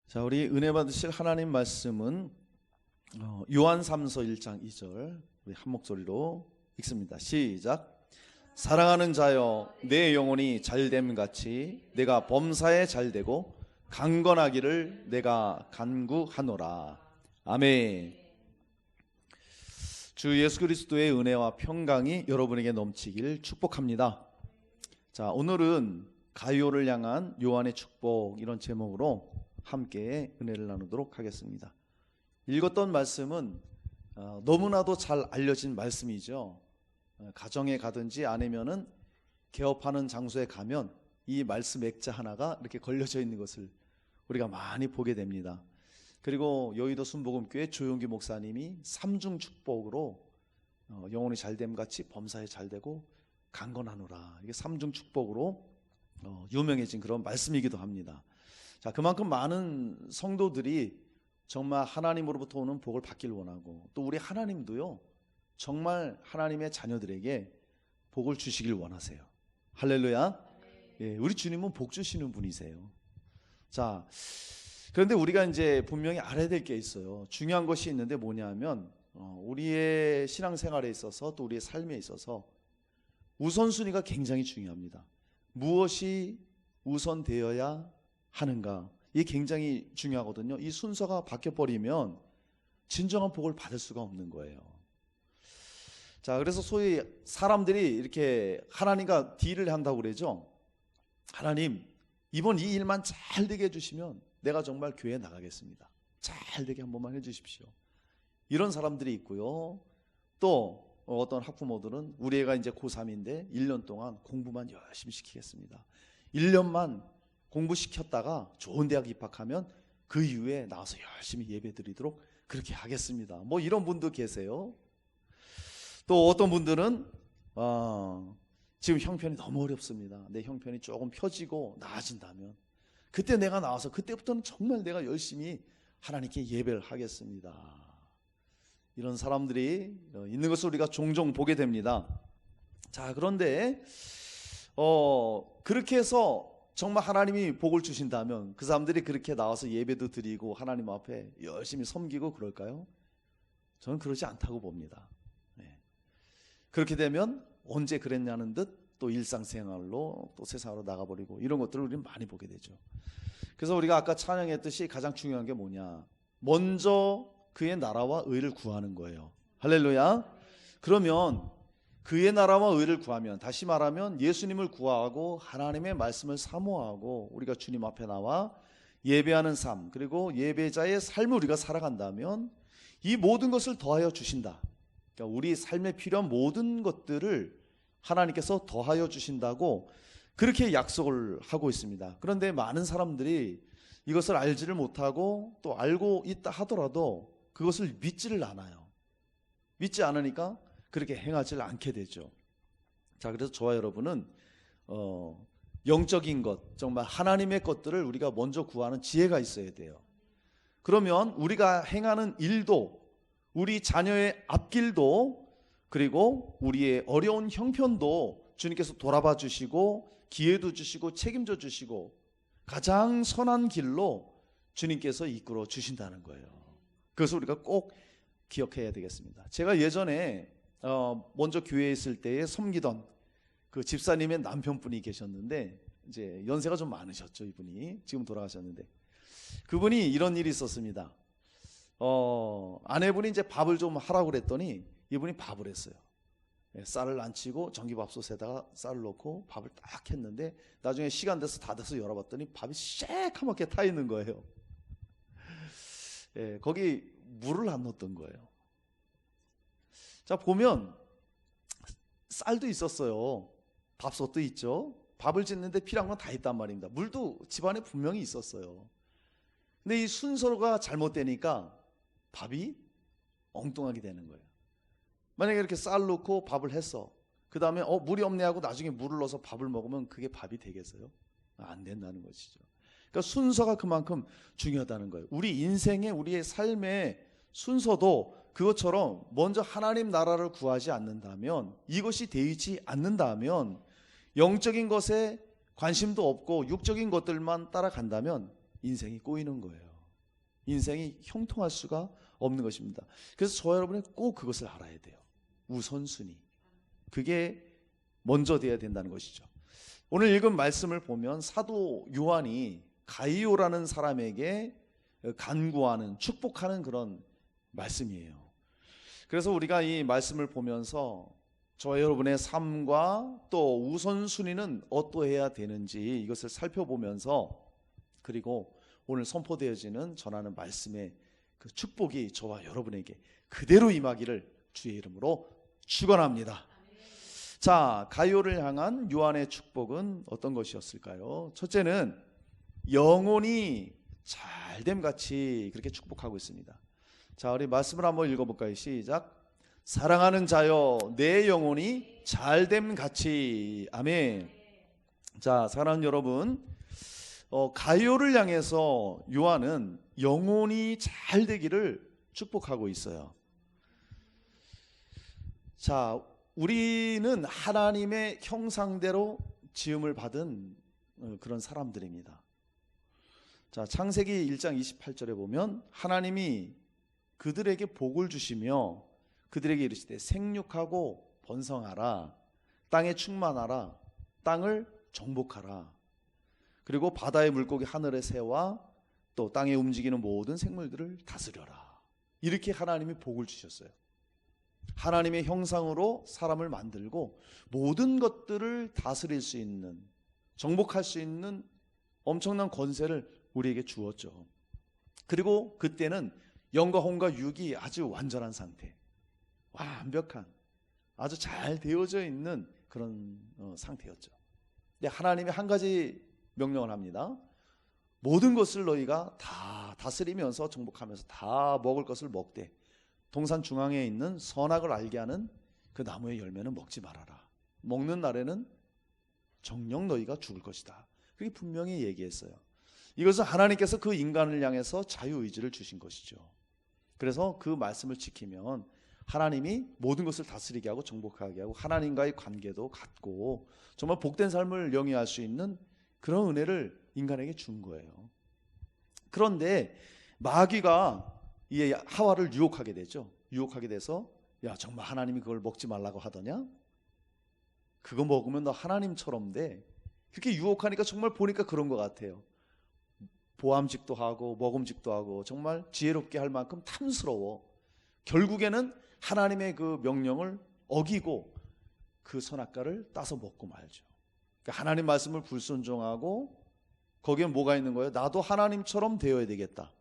자, 우리 은혜 받으실 하나님 말씀은 요한 3서 1장 2절 우리 한 목소리로 읽습니다. 시작. 사랑하는 자여, 내 영혼이 잘됨 같이 내가 범사에 잘되고 강건하기를 내가 간구하노라. 아멘. 주 예수 그리스도의 은혜와 평강이 여러분에게 넘치길 축복합니다. 자, 오늘은 가요를 향한 요한의 축복, 이런 제목으로 함께 은혜를 나누도록 하겠습니다. 읽었던 말씀은 너무나도 잘 알려진 말씀이죠. 가정에 가든지 아니면은 개업하는 장소에 가면 이 말씀 액자 하나가 이렇게 걸려져 있는 것을 우리가 많이 보게 됩니다. 그리고 여의도 순복음교회 조용기 목사님이 삼중 축복으로 영혼이 잘됨 같이 범사에 잘되고 강건하노라, 이게 삼중 축복으로 유명해진 그런 말씀이기도 합니다. 자, 그만큼 많은 성도들이 정말 하나님으로부터 오는 복을 받길 원하고, 또 우리 하나님도요 정말 하나님의 자녀들에게 복을 주시길 원하세요. 할렐루야. 예, 우리 주님은 복 주시는 분이세요. 자, 그런데 우리가 이제 분명히 알아야 될 게 있어요. 중요한 것이 있는데 뭐냐면 우리의 신앙생활에 있어서 또 우리의 삶에 있어서 우선순위가 굉장히 중요합니다. 무엇이 우선되어야 하는가, 이게 굉장히 중요하거든요. 이 순서가 바뀌어버리면 진정한 복을 받을 수가 없는 거예요. 자, 그래서 소위 사람들이 이렇게 하나님과 딜을 한다고 그러죠. 하나님, 이번 이 일만 잘 되게 해주시면 내가 정말 교회에 나가겠습니다. 잘 되게 한 번만 해주십시오. 이런 사람들이 있고요. 또 어떤 학부모들은 우리 애가 이제 고3인데 1년 동안 공부만 열심히 시키겠습니다. 1년만 공부시켰다가 좋은 대학 입학하면 그 이후에 나와서 열심히 예배 드리도록 그렇게 하겠습니다. 뭐 이런 분도 계세요. 또 어떤 분들은 지금 형편이 너무 어렵습니다. 내 형편이 조금 펴지고 나아진다면 그때 내가 나와서 그때부터는 정말 내가 열심히 하나님께 예배를 하겠습니다. 이런 사람들이 있는 것을 우리가 종종 보게 됩니다. 자, 그런데 그렇게 해서 정말 하나님이 복을 주신다면 그 사람들이 그렇게 나와서 예배도 드리고 하나님 앞에 열심히 섬기고 그럴까요? 저는 그러지 않다고 봅니다. 네. 그렇게 되면 언제 그랬냐는 듯 또 일상생활로 또 세상으로 나가버리고 이런 것들을 우리는 많이 보게 되죠. 그래서 우리가 아까 찬양했듯이 가장 중요한 게 뭐냐, 먼저 그의 나라와 의를 구하는 거예요. 할렐루야. 그러면 그의 나라와 의를 구하면, 다시 말하면 예수님을 구하고 하나님의 말씀을 사모하고 우리가 주님 앞에 나와 예배하는 삶, 그리고 예배자의 삶을 우리가 살아간다면 이 모든 것을 더하여 주신다. 그러니까 우리 삶에 필요한 모든 것들을 하나님께서 더하여 주신다고 그렇게 약속을 하고 있습니다. 그런데 많은 사람들이 이것을 알지를 못하고, 또 알고 있다 하더라도 그것을 믿지를 않아요. 믿지 않으니까 그렇게 행하지 않게 되죠. 자, 그래서 저와 여러분은 영적인 것, 정말 하나님의 것들을 우리가 먼저 구하는 지혜가 있어야 돼요. 그러면 우리가 행하는 일도, 우리 자녀의 앞길도, 그리고 우리의 어려운 형편도 주님께서 돌아봐 주시고 기회도 주시고 책임져 주시고 가장 선한 길로 주님께서 이끌어 주신다는 거예요. 그래서 우리가 꼭 기억해야 되겠습니다. 제가 예전에 먼저 교회에 있을 때에 섬기던 그 집사님의 남편분이 계셨는데, 이제 연세가 좀 많으셨죠. 이분이 지금 돌아가셨는데, 그분이 이런 일이 있었습니다. 아내분이 이제 밥을 좀 하라고 그랬더니 이분이 밥을 했어요. 쌀을 안 치고 전기밥솥에다가 쌀을 넣고 밥을 딱 했는데 나중에 시간 돼서 다 돼서 열어봤더니 밥이 새카맣게 타 있는 거예요. 거기 물을 안 넣었던 거예요. 자, 보면 쌀도 있었어요. 밥솥도 있죠. 밥을 짓는데 필요한 건 다 있단 말입니다. 물도 집안에 분명히 있었어요. 근데 이 순서가 잘못되니까 밥이 엉뚱하게 되는 거예요. 만약에 이렇게 쌀 넣고 밥을 했어. 그 다음에 물이 없네 하고 나중에 물을 넣어서 밥을 먹으면 그게 밥이 되겠어요? 안 된다는 것이죠. 그러니까 순서가 그만큼 중요하다는 거예요. 우리 인생의, 우리의 삶의 순서도 그것처럼 먼저 하나님 나라를 구하지 않는다면, 이것이 되지 않는다면, 영적인 것에 관심도 없고 육적인 것들만 따라간다면 인생이 꼬이는 거예요. 인생이 형통할 수가 없는 것입니다. 그래서 저와 여러분이 꼭 그것을 알아야 돼요. 우선순위. 그게 먼저 돼야 된다는 것이죠. 오늘 읽은 말씀을 보면 사도 요한이 가이오라는 사람에게 간구하는, 축복하는 그런 말씀이에요. 그래서 우리가 이 말씀을 보면서 저와 여러분의 삶과 또 우선순위는 어떠해야 되는지 이것을 살펴보면서, 그리고 오늘 선포되어지는 전하는 말씀의 그 축복이 저와 여러분에게 그대로 임하기를 주의 이름으로 축원합니다. 자, 가이오를 향한 요한의 축복은 어떤 것이었을까요? 첫째는 영혼이 잘됨 같이 그렇게 축복하고 있습니다. 자, 우리 말씀을 한번 읽어볼까요? 시작. 사랑하는 자여, 내 영혼이 잘됨 같이. 아멘. 자, 사랑하는 여러분, 가이오를 향해서 요한은 영혼이 잘 되기를 축복하고 있어요. 자, 우리는 하나님의 형상대로 지음을 받은 그런 사람들입니다. 자, 창세기 1장 28절에 보면 하나님이 그들에게 복을 주시며 그들에게 이르시되 생육하고 번성하라, 땅에 충만하라, 땅을 정복하라, 그리고 바다의 물고기, 하늘의 새와 또 땅에 움직이는 모든 생물들을 다스려라. 이렇게 하나님이 복을 주셨어요. 하나님의 형상으로 사람을 만들고 모든 것들을 다스릴 수 있는, 정복할 수 있는 엄청난 권세를 우리에게 주었죠. 그리고 그때는 영과 혼과 육이 아주 완전한 상태, 완벽한, 아주 잘 되어져 있는 그런 상태였죠. 근데 하나님이 한 가지 명령을 합니다. 모든 것을 너희가 다 다스리면서 정복하면서 다 먹을 것을 먹되 동산 중앙에 있는 선악을 알게 하는 그 나무의 열매는 먹지 말아라. 먹는 날에는 정녕 너희가 죽을 것이다. 그렇게 분명히 얘기했어요. 이것은 하나님께서 그 인간을 향해서 자유의지를 주신 것이죠. 그래서 그 말씀을 지키면 하나님이 모든 것을 다스리게 하고 정복하게 하고 하나님과의 관계도 갖고 정말 복된 삶을 영위할 수 있는 그런 은혜를 인간에게 준 거예요. 그런데 마귀가 이 하와를 유혹하게 되죠. 유혹하게 돼서 야, 정말 하나님이 그걸 먹지 말라고 하더냐? 그거 먹으면 너 하나님처럼 돼. 그렇게 유혹하니까 정말 보니까 그런 것 같아요. 보암직도 하고 먹음직도 하고 정말 지혜롭게 할 만큼 탐스러워. 결국에는 하나님의 그 명령을 어기고 그 선악과를 따서 먹고 말죠. 그러니까 하나님 말씀을 불순종하고 거기에 뭐가 있는 거예요? 나도 하나님처럼 되어야 되겠다.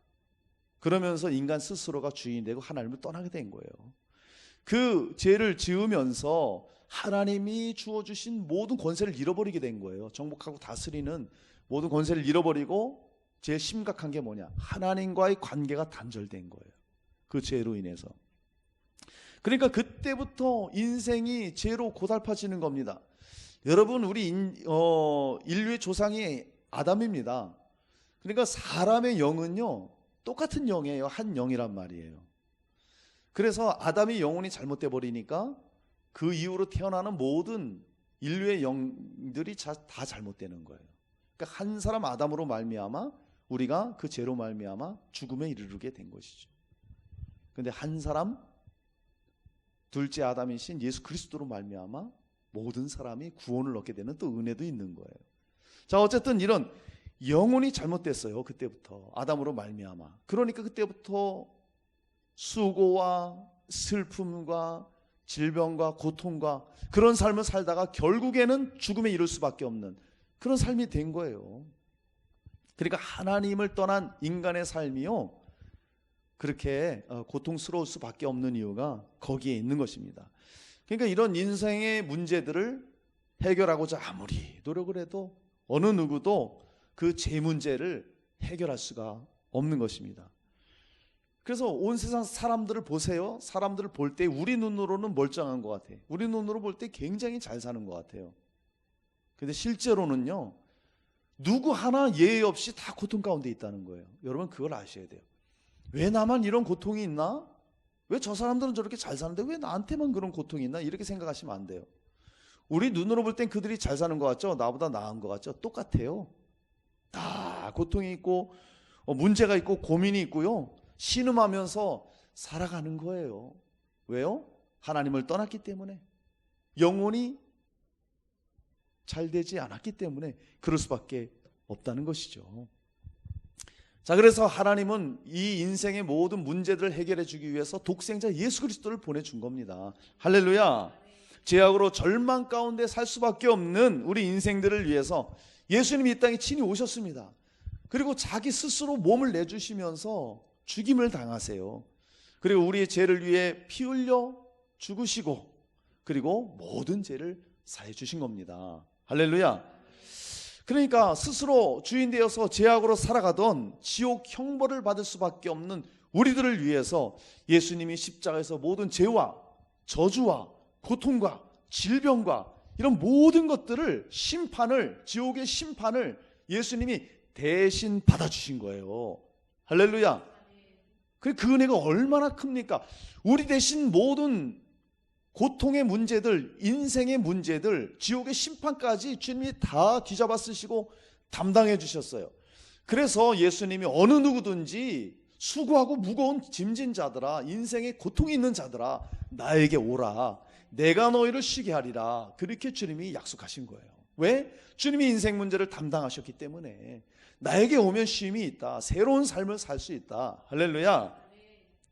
그러면서 인간 스스로가 주인이 되고 하나님을 떠나게 된 거예요. 그 죄를 지으면서 하나님이 주어주신 모든 권세를 잃어버리게 된 거예요. 정복하고 다스리는 모든 권세를 잃어버리고 제일 심각한 게 뭐냐? 하나님과의 관계가 단절된 거예요. 그 죄로 인해서. 그러니까 그때부터 인생이 죄로 고달파지는 겁니다. 여러분, 우리 인류의 조상이 아담입니다. 그러니까 사람의 영은요 똑같은 영이에요. 한 영이란 말이에요. 그래서 아담이 영혼이 잘못돼 버리니까 그 이후로 태어나는 모든 인류의 영들이 다 잘못되는 거예요. 그러니까 한 사람 아담으로 말미암아 우리가 그 죄로 말미암아 죽음에 이르게 된 것이죠. 그런데 한 사람, 둘째 아담이신 예수 그리스도로 말미암아 모든 사람이 구원을 얻게 되는 또 은혜도 있는 거예요. 자, 어쨌든 이런 영혼이 잘못됐어요. 그때부터 아담으로 말미암아. 그러니까 그때부터 수고와 슬픔과 질병과 고통과 그런 삶을 살다가 결국에는 죽음에 이를 수밖에 없는 그런 삶이 된 거예요. 그러니까 하나님을 떠난 인간의 삶이요 그렇게 고통스러울 수밖에 없는 이유가 거기에 있는 것입니다. 그러니까 이런 인생의 문제들을 해결하고자 아무리 노력을 해도 어느 누구도 그 죄 문제를 해결할 수가 없는 것입니다. 그래서 온 세상 사람들을 보세요. 사람들을 볼 때 우리 눈으로는 멀쩡한 것 같아요. 우리 눈으로 볼 때 굉장히 잘 사는 것 같아요. 근데 실제로는요 누구 하나 예외 없이 다 고통 가운데 있다는 거예요. 여러분 그걸 아셔야 돼요. 왜 나만 이런 고통이 있나? 왜 저 사람들은 저렇게 잘 사는데 왜 나한테만 그런 고통이 있나? 이렇게 생각하시면 안 돼요. 우리 눈으로 볼 땐 그들이 잘 사는 것 같죠? 나보다 나은 것 같죠? 똑같아요. 다 고통이 있고 문제가 있고 고민이 있고요, 신음하면서 살아가는 거예요. 왜요? 하나님을 떠났기 때문에, 영혼이 잘 되지 않았기 때문에 그럴 수밖에 없다는 것이죠. 자, 그래서 하나님은 이 인생의 모든 문제들을 해결해 주기 위해서 독생자 예수 그리스도를 보내준 겁니다. 할렐루야. 죄악으로 절망 가운데 살 수밖에 없는 우리 인생들을 위해서 예수님이 이 땅에 친히 오셨습니다. 그리고 자기 스스로 몸을 내주시면서 죽임을 당하세요. 그리고 우리의 죄를 위해 피 흘려 죽으시고, 그리고 모든 죄를 사해 주신 겁니다. 할렐루야. 그러니까 스스로 주인 되어서 죄악으로 살아가던 지옥 형벌을 받을 수밖에 없는 우리들을 위해서 예수님이 십자가에서 모든 죄와 저주와 고통과 질병과 이런 모든 것들을, 심판을, 지옥의 심판을 예수님이 대신 받아주신 거예요. 할렐루야. 그 은혜가 얼마나 큽니까? 우리 대신 모든 고통의 문제들, 인생의 문제들, 지옥의 심판까지 주님이 다 뒤잡아 쓰시고 담당해 주셨어요. 그래서 예수님이 어느 누구든지 수고하고 무거운 짐진 자들아, 인생에 고통이 있는 자들아, 나에게 오라, 내가 너희를 쉬게 하리라, 그렇게 주님이 약속하신 거예요. 왜? 주님이 인생 문제를 담당하셨기 때문에. 나에게 오면 쉼이 있다, 새로운 삶을 살 수 있다. 할렐루야.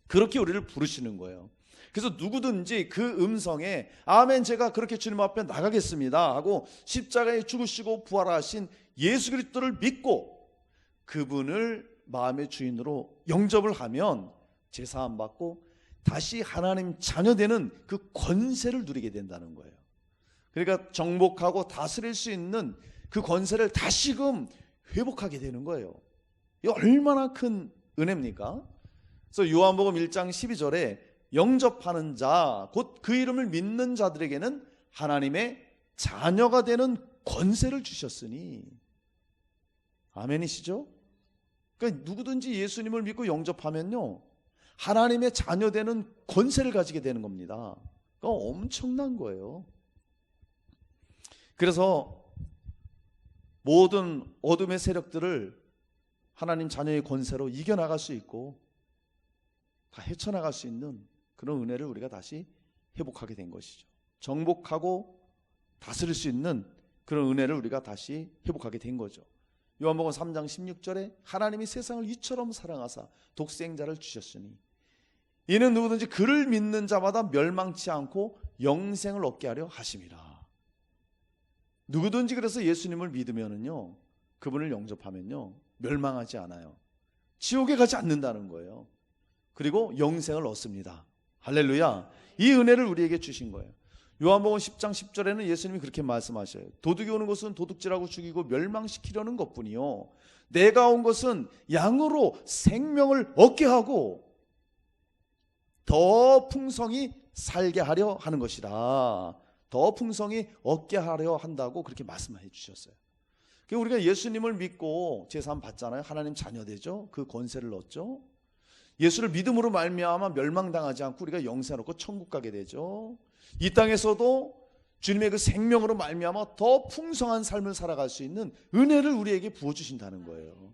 그렇게 우리를 부르시는 거예요. 그래서 누구든지 그 음성에 아멘, 제가 그렇게 주님 앞에 나가겠습니다 하고 십자가에 죽으시고 부활하신 예수 그리스도를 믿고 그분을 마음의 주인으로 영접을 하면 제사함 받고 다시 하나님 자녀 되는 그 권세를 누리게 된다는 거예요. 그러니까 정복하고 다스릴 수 있는 그 권세를 다시금 회복하게 되는 거예요. 이 얼마나 큰 은혜입니까? 그래서 요한복음 1장 12절에 영접하는 자, 곧 그 이름을 믿는 자들에게는 하나님의 자녀가 되는 권세를 주셨으니. 아멘이시죠? 그러니까 누구든지 예수님을 믿고 영접하면요, 하나님의 자녀 되는 권세를 가지게 되는 겁니다. 그러니까 엄청난 거예요. 그래서 모든 어둠의 세력들을 하나님 자녀의 권세로 이겨나갈 수 있고 다 헤쳐나갈 수 있는 그런 은혜를 우리가 다시 회복하게 된 것이죠. 정복하고 다스릴 수 있는 그런 은혜를 우리가 다시 회복하게 된 거죠. 요한복음 3장 16절에 하나님이 세상을 이처럼 사랑하사 독생자를 주셨으니 이는 누구든지 그를 믿는 자마다 멸망치 않고 영생을 얻게 하려 하심이라. 누구든지 그래서 예수님을 믿으면은요, 그분을 영접하면요, 멸망하지 않아요. 지옥에 가지 않는다는 거예요. 그리고 영생을 얻습니다. 할렐루야. 이 은혜를 우리에게 주신 거예요. 요한복음 10장 10절에는 예수님이 그렇게 말씀하셔요. 도둑이 오는 것은 도둑질하고 죽이고 멸망시키려는 것뿐이요, 내가 온 것은 양으로 생명을 얻게 하고 더 풍성히 살게 하려 하는 것이라. 더 풍성히 얻게 하려 한다고 그렇게 말씀해 주셨어요. 우리가 예수님을 믿고 제사함 받잖아요. 하나님 자녀 되죠. 그 권세를 얻죠. 예수를 믿음으로 말미암아 멸망당하지 않고 우리가 영생을 얻고 천국 가게 되죠. 이 땅에서도 주님의 그 생명으로 말미암아 더 풍성한 삶을 살아갈 수 있는 은혜를 우리에게 부어주신다는 거예요.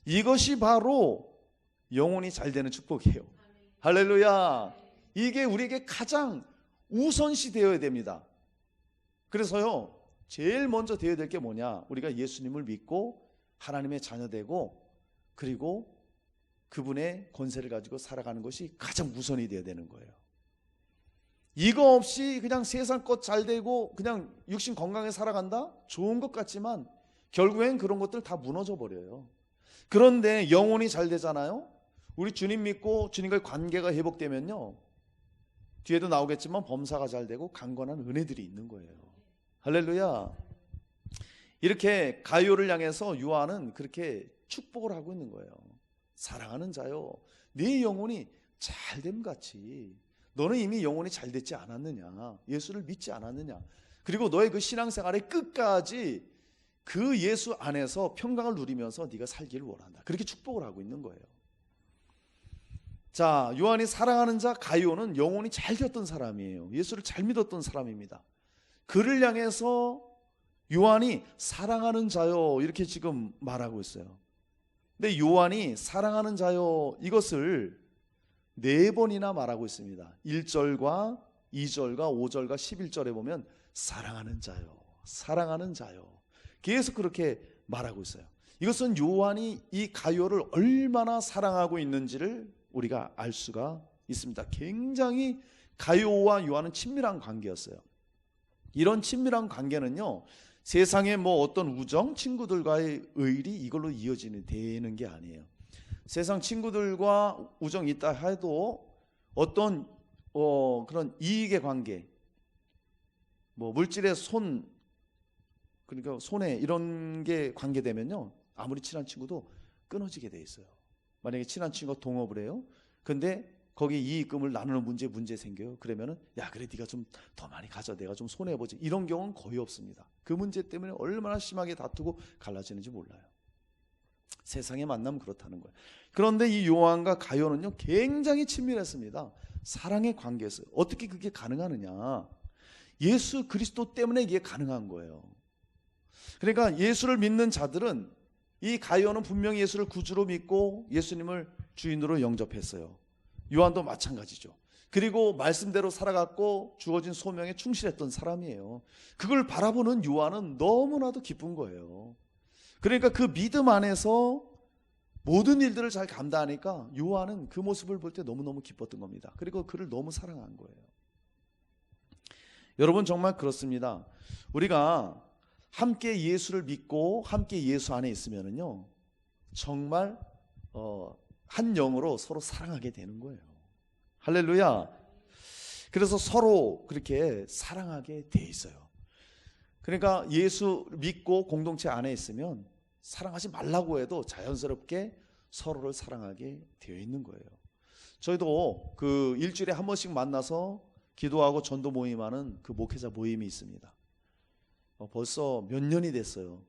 이것이 바로 영혼이 잘 되는 축복이에요. 할렐루야. 이게 우리에게 가장 우선시 되어야 됩니다. 그래서요, 제일 먼저 되어야 될 게 뭐냐, 우리가 예수님을 믿고 하나님의 자녀 되고 그리고 그분의 권세를 가지고 살아가는 것이 가장 우선이 되어야 되는 거예요. 이거 없이 그냥 세상 것 잘 되고 그냥 육신 건강에 살아간다? 좋은 것 같지만 결국엔 그런 것들 다 무너져 버려요. 그런데 영혼이 잘 되잖아요. 우리 주님 믿고 주님과의 관계가 회복되면요, 뒤에도 나오겠지만 범사가 잘 되고 강건한 은혜들이 있는 거예요. 할렐루야. 이렇게 가룟을 향해서 요한은 그렇게 축복을 하고 있는 거예요. 사랑하는 자요, 네 영혼이 잘됨같이 너는 이미 영혼이 잘 됐지 않았느냐, 예수를 믿지 않았느냐, 그리고 너의 그 신앙생활의 끝까지 그 예수 안에서 평강을 누리면서 네가 살기를 원한다. 그렇게 축복을 하고 있는 거예요. 자, 요한이 사랑하는 자 가룟은 영혼이 잘 되었던 사람이에요. 예수를 잘 믿었던 사람입니다. 그를 향해서 요한이 사랑하는 자요 이렇게 지금 말하고 있어요. 근데 요한이 사랑하는 자요 이것을 4번이나 말하고 있습니다. 1절과 2절과 5절과 11절에 보면 사랑하는 자요, 사랑하는 자요, 계속 그렇게 말하고 있어요. 이것은 요한이 이 가룟을 얼마나 사랑하고 있는지를 우리가 알 수가 있습니다. 굉장히 가룟과 요한은 친밀한 관계였어요. 이런 친밀한 관계는요, 세상에 뭐 어떤 우정, 친구들과의 의리 이걸로 이어지는 되는 게 아니에요. 세상 친구들과 우정이 있다 해도 어떤 그런 이익의 관계, 뭐 물질의 그러니까 손해 이런 게 관계되면요, 아무리 친한 친구도 끊어지게 돼 있어요. 만약에 친한 친구가 동업을 해요. 근데 거기에 이익금을 나누는 문제 생겨요. 그러면은 야, 그래 네가 좀 더 많이 가져, 내가 좀 손해 보지. 이런 경우는 거의 없습니다. 그 문제 때문에 얼마나 심하게 다투고 갈라지는지 몰라요. 세상의 만남 그렇다는 거예요. 그런데 이 요한과 가룟은요, 굉장히 친밀했습니다. 사랑의 관계였어요. 어떻게 그게 가능하느냐? 예수 그리스도 때문에 이게 가능한 거예요. 그러니까 예수를 믿는 자들은, 이 가룟은 분명히 예수를 구주로 믿고 예수님을 주인으로 영접했어요. 요한도 마찬가지죠. 그리고 말씀대로 살아갔고 주어진 소명에 충실했던 사람이에요. 그걸 바라보는 요한은 너무나도 기쁜 거예요. 그러니까 그 믿음 안에서 모든 일들을 잘 감당하니까 요한은 그 모습을 볼 때 너무너무 기뻤던 겁니다. 그리고 그를 너무 사랑한 거예요. 여러분, 정말 그렇습니다. 우리가 함께 예수를 믿고 함께 예수 안에 있으면은요, 정말 한 영으로 서로 사랑하게 되는 거예요. 할렐루야. 그래서 서로 그렇게 사랑하게 돼 있어요. 그러니까 예수 믿고 공동체 안에 있으면 사랑하지 말라고 해도 자연스럽게 서로를 사랑하게 되어 있는 거예요. 저희도 그 일주일에 한 번씩 만나서 기도하고 전도 모임하는 그 목회자 모임이 있습니다. 벌써 몇 년이 됐어요.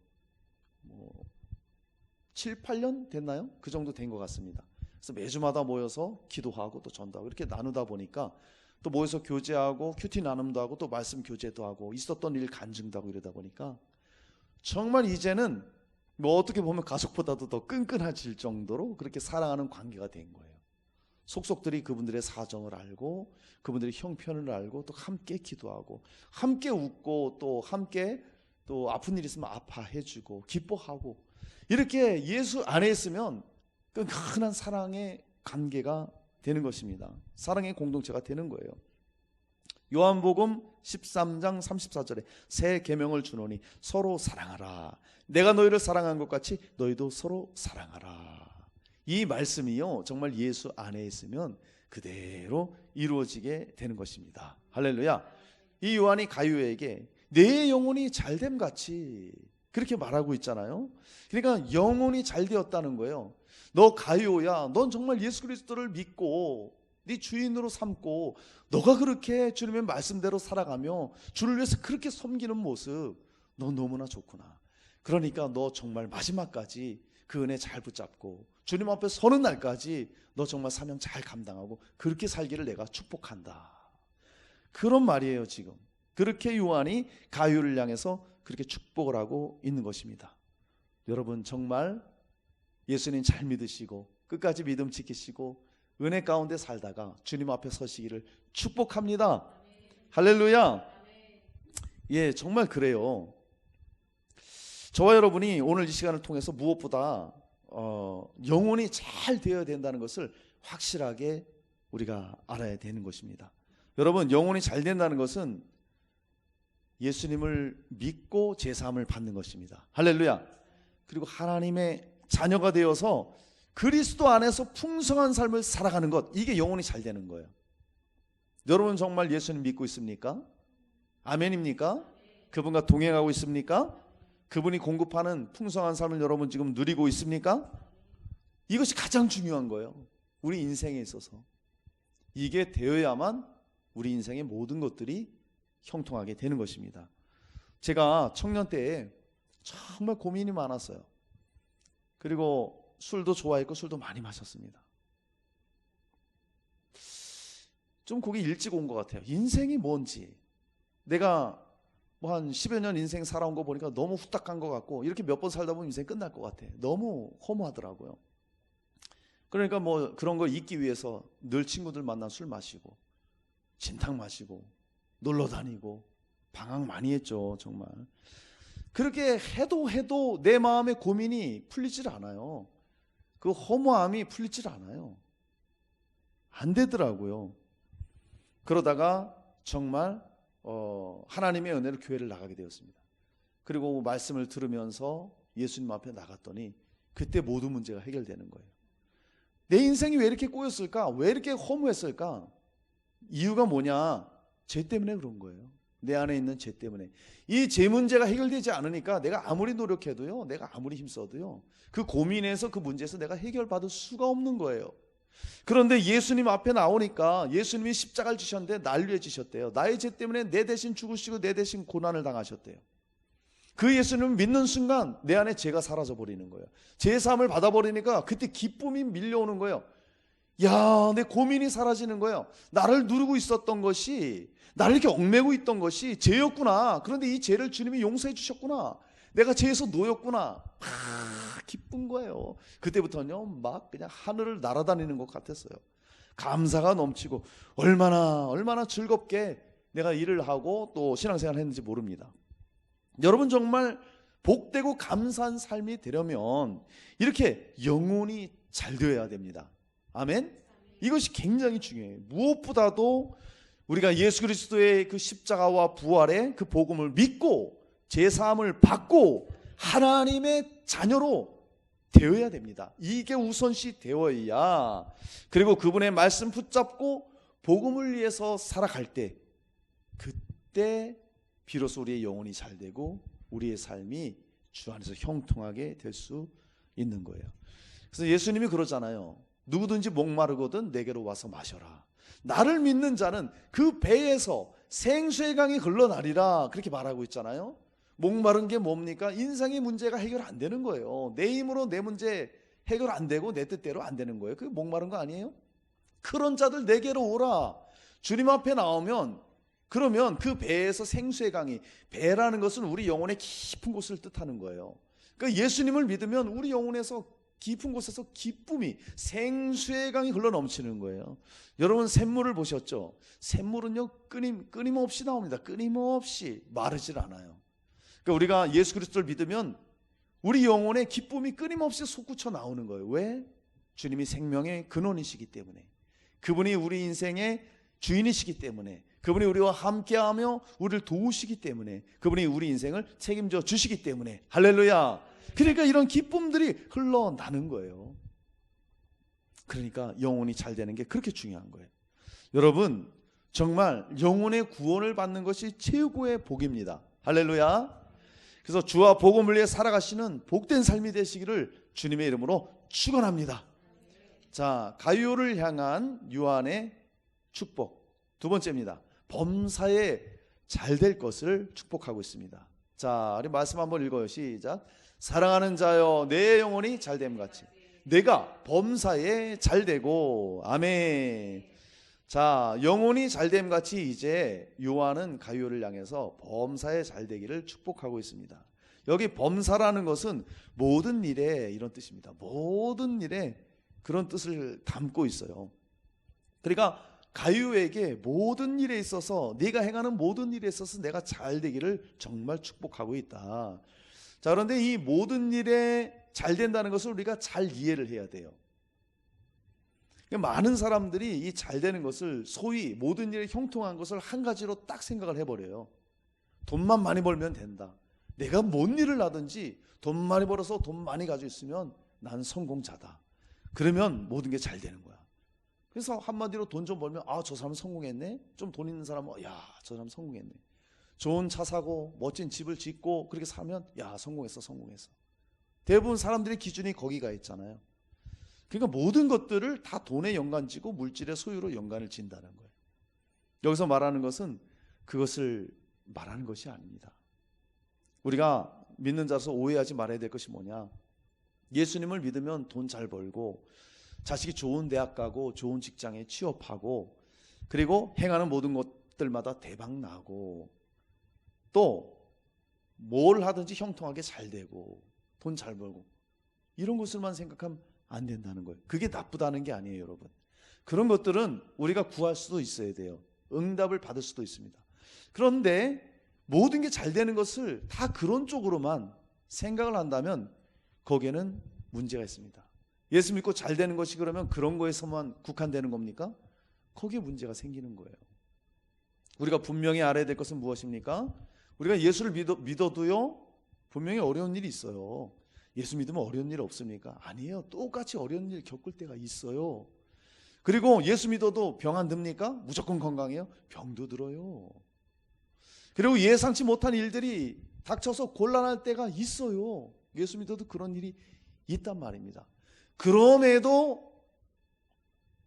7, 8년 됐나요? 그 정도 된 것 같습니다. 그래서 매주마다 모여서 기도하고 또 전도하고 이렇게 나누다 보니까, 또 모여서 교제하고 큐티 나눔도 하고 또 말씀 교제도 하고 있었던 일 간증도 하고 이러다 보니까 정말 이제는 뭐 어떻게 보면 가족보다도 더 끈끈해질 정도로 그렇게 사랑하는 관계가 된 거예요. 속속들이 그분들의 사정을 알고 그분들의 형편을 알고 또 함께 기도하고 함께 웃고 또 함께 또 아픈 일 있으면 아파해주고 기뻐하고, 이렇게 예수 안에 있으면 끈끈한 사랑의 관계가 되는 것입니다. 사랑의 공동체가 되는 거예요. 요한복음 13장 34절에 새 계명을 주노니 서로 사랑하라. 내가 너희를 사랑한 것 같이 너희도 서로 사랑하라. 이 말씀이요, 정말 예수 안에 있으면 그대로 이루어지게 되는 것입니다. 할렐루야. 이 요한이 가룟에게 내 영혼이 잘됨 같이 그렇게 말하고 있잖아요. 그러니까 영혼이 잘 되었다는 거예요. 너 가룟야, 넌 정말 예수 그리스도를 믿고 네 주인으로 삼고 너가 그렇게 주님의 말씀대로 살아가며 주를 위해서 그렇게 섬기는 모습, 너 너무나 좋구나. 그러니까 너 정말 마지막까지 그 은혜 잘 붙잡고 주님 앞에 서는 날까지 너 정말 사명 잘 감당하고 그렇게 살기를 내가 축복한다. 그런 말이에요. 지금 그렇게 요한이 가룟을 향해서 그렇게 축복을 하고 있는 것입니다. 여러분, 정말 예수님 잘 믿으시고 끝까지 믿음 지키시고 은혜 가운데 살다가 주님 앞에 서시기를 축복합니다. 할렐루야. 예, 정말 그래요. 저와 여러분이 오늘 이 시간을 통해서 무엇보다 영혼이 잘 되어야 된다는 것을 확실하게 우리가 알아야 되는 것입니다. 여러분, 영혼이 잘 된다는 것은 예수님을 믿고 제사함을 받는 것입니다. 할렐루야. 그리고 하나님의 자녀가 되어서 그리스도 안에서 풍성한 삶을 살아가는 것, 이게 영혼이 잘 되는 거예요. 여러분, 정말 예수님 믿고 있습니까? 아멘입니까? 그분과 동행하고 있습니까? 그분이 공급하는 풍성한 삶을 여러분 지금 누리고 있습니까? 이것이 가장 중요한 거예요. 우리 인생에 있어서 이게 되어야만 우리 인생의 모든 것들이 형통하게 되는 것입니다. 제가 청년 때에 정말 고민이 많았어요. 그리고 술도 좋아했고 술도 많이 마셨습니다. 좀 거기 일찍 온 것 같아요. 인생이 뭔지, 내가 뭐 한 10여 년 인생 살아온 거 보니까 너무 후딱 간 것 같고, 이렇게 몇 번 살다 보면 인생 끝날 것 같아. 너무 허무하더라고요. 그러니까 뭐 그런 거 잊기 위해서 늘 친구들 만나 술 마시고 진탕 마시고 놀러 다니고 방황 많이 했죠. 정말 그렇게 해도 내 마음의 고민이 풀리질 않아요. 그 허무함이 풀리질 않아요. 안 되더라고요. 그러다가 정말 하나님의 은혜로 교회를 나가게 되었습니다. 그리고 말씀을 들으면서 예수님 앞에 나갔더니 그때 모든 문제가 해결되는 거예요. 내 인생이 왜 이렇게 꼬였을까? 왜 이렇게 허무했을까? 이유가 뭐냐? 죄 때문에 그런 거예요. 내 안에 있는 죄 때문에. 이 죄 문제가 해결되지 않으니까 내가 아무리 노력해도요, 내가 아무리 힘써도요, 그 고민에서, 그 문제에서 내가 해결받을 수가 없는 거예요. 그런데 예수님 앞에 나오니까 예수님이 십자가를 지셨는데 날 위해 지셨대요. 나의 죄 때문에 내 대신 죽으시고 내 대신 고난을 당하셨대요. 그 예수님을 믿는 순간 내 안에 죄가 사라져 버리는 거예요. 죄 사함을 받아버리니까 그때 기쁨이 밀려오는 거예요. 야, 내 고민이 사라지는 거예요. 나를 누르고 있었던 것이, 나를 이렇게 얽매고 있던 것이 죄였구나. 그런데 이 죄를 주님이 용서해 주셨구나. 내가 죄에서 놓였구나. 기쁜 거예요. 그때부터는요, 막 그냥 하늘을 날아다니는 것 같았어요. 감사가 넘치고 얼마나 즐겁게 내가 일을 하고 또 신앙생활을 했는지 모릅니다. 여러분, 정말 복되고 감사한 삶이 되려면 이렇게 영혼이 잘 되어야 됩니다. 아멘? 이것이 굉장히 중요해요. 무엇보다도 우리가 예수 그리스도의 그 십자가와 부활의 그 복음을 믿고 제사함을 받고 하나님의 자녀로 되어야 됩니다. 이게 우선시 되어야, 그리고 그분의 말씀 붙잡고 복음을 위해서 살아갈 때, 그때 비로소 우리의 영혼이 잘 되고 우리의 삶이 주 안에서 형통하게 될 수 있는 거예요. 그래서 예수님이 그러잖아요. 누구든지 목마르거든 내게로 와서 마셔라. 나를 믿는 자는 그 배에서 생수의 강이 흘러나리라, 그렇게 말하고 있잖아요. 목마른 게 뭡니까? 인생의 문제가 해결 안 되는 거예요. 내 힘으로 내 문제 해결 안 되고 내 뜻대로 안 되는 거예요. 그게 목마른 거 아니에요? 그런 자들 내게로 오라. 주님 앞에 나오면, 그러면 그 배에서 생수의 강이, 배라는 것은 우리 영혼의 깊은 곳을 뜻하는 거예요. 그러니까 예수님을 믿으면 우리 영혼에서 깊은 곳에서 기쁨이, 생수의 강이 흘러 넘치는 거예요. 여러분, 샘물을 보셨죠? 샘물은요 끊임없이 나옵니다. 끊임없이 마르질 않아요. 그러니까 우리가 예수 그리스도를 믿으면 우리 영혼의 기쁨이 끊임없이 솟구쳐 나오는 거예요. 왜? 주님이 생명의 근원이시기 때문에, 그분이 우리 인생의 주인이시기 때문에, 그분이 우리와 함께하며 우리를 도우시기 때문에, 그분이 우리 인생을 책임져 주시기 때문에. 할렐루야. 그러니까 이런 기쁨들이 흘러나는 거예요. 그러니까 영혼이 잘 되는 게 그렇게 중요한 거예요. 여러분, 정말 영혼의 구원을 받는 것이 최고의 복입니다. 할렐루야. 그래서 주와 복음을 위해 살아가시는 복된 삶이 되시기를 주님의 이름으로 축원합니다. 자, 가요를 향한 요한의 축복 두 번째입니다. 범사에 잘 될 것을 축복하고 있습니다. 자, 우리 말씀 한번 읽어요. 시작. 사랑하는 자여, 내 영혼이 잘됨 같이 내가 범사에 잘되고. 아멘. 자, 영혼이 잘됨 같이 이제 요한은 가룟을 향해서 범사에 잘되기를 축복하고 있습니다. 여기 범사라는 것은 모든 일에, 이런 뜻입니다. 모든 일에 그런 뜻을 담고 있어요. 그러니까 가룟에게 모든 일에 있어서, 네가 행하는 모든 일에 있어서 내가 잘되기를 정말 축복하고 있다. 자, 그런데 이 모든 일에 잘 된다는 것을 우리가 잘 이해를 해야 돼요. 많은 사람들이 이 잘 되는 것을, 소위 모든 일에 형통한 것을 한 가지로 딱 생각을 해버려요. 돈만 많이 벌면 된다. 내가 뭔 일을 하든지 돈 많이 벌어서 돈 많이 가지고 있으면 난 성공자다. 그러면 모든 게 잘 되는 거야. 그래서 한마디로 돈 좀 벌면, 아, 저 사람 성공했네. 좀 돈 있는 사람은, 야, 저 사람 성공했네. 좋은 차 사고 멋진 집을 짓고 그렇게 사면, 야, 성공했어. 대부분 사람들의 기준이 거기가 있잖아요. 그러니까 모든 것들을 다 돈에 연관지고 물질의 소유로 연관을 진다는 거예요. 여기서 말하는 것은 그것을 말하는 것이 아닙니다. 우리가 믿는 자로서 오해하지 말아야 될 것이 뭐냐? 예수님을 믿으면 돈 잘 벌고, 자식이 좋은 대학 가고, 좋은 직장에 취업하고, 그리고 행하는 모든 것들마다 대박 나고, 또 뭘 하든지 형통하게 잘 되고 돈 잘 벌고 이런 것을만 생각하면 안 된다는 거예요. 그게 나쁘다는 게 아니에요, 여러분. 그런 것들은 우리가 구할 수도 있어야 돼요. 응답을 받을 수도 있습니다. 그런데 모든 게 잘 되는 것을 다 그런 쪽으로만 생각을 한다면 거기에는 문제가 있습니다. 예수 믿고 잘 되는 것이 그러면 그런 거에서만 국한되는 겁니까? 거기에 문제가 생기는 거예요. 우리가 분명히 알아야 될 것은 무엇입니까? 우리가 예수를 믿어도요, 분명히 어려운 일이 있어요. 예수 믿으면 어려운 일 없습니까? 아니에요. 똑같이 어려운 일 겪을 때가 있어요. 그리고 예수 믿어도 병 안 듭니까? 무조건 건강해요? 병도 들어요. 그리고 예상치 못한 일들이 닥쳐서 곤란할 때가 있어요. 예수 믿어도 그런 일이 있단 말입니다. 그럼에도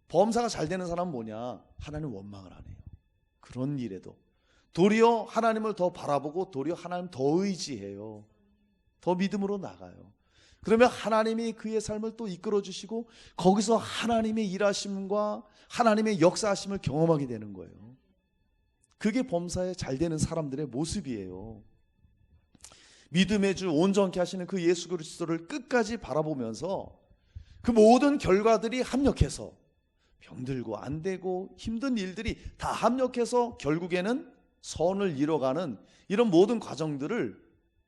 범사가 잘 되는 사람은 뭐냐? 하나님 원망을 안 해요. 그런 일에도 도리어 하나님을 더 바라보고 도리어 하나님 더 의지해요. 더 믿음으로 나가요. 그러면 하나님이 그의 삶을 또 이끌어 주시고 거기서 하나님의 일하심과 하나님의 역사하심을 경험하게 되는 거예요. 그게 범사에 잘 되는 사람들의 모습이에요. 믿음의 주 온전케 하시는 그 예수 그리스도를 끝까지 바라보면서 그 모든 결과들이 합력해서 병들고 안 되고 힘든 일들이 다 합력해서 결국에는 선을 이뤄가는 이런 모든 과정들을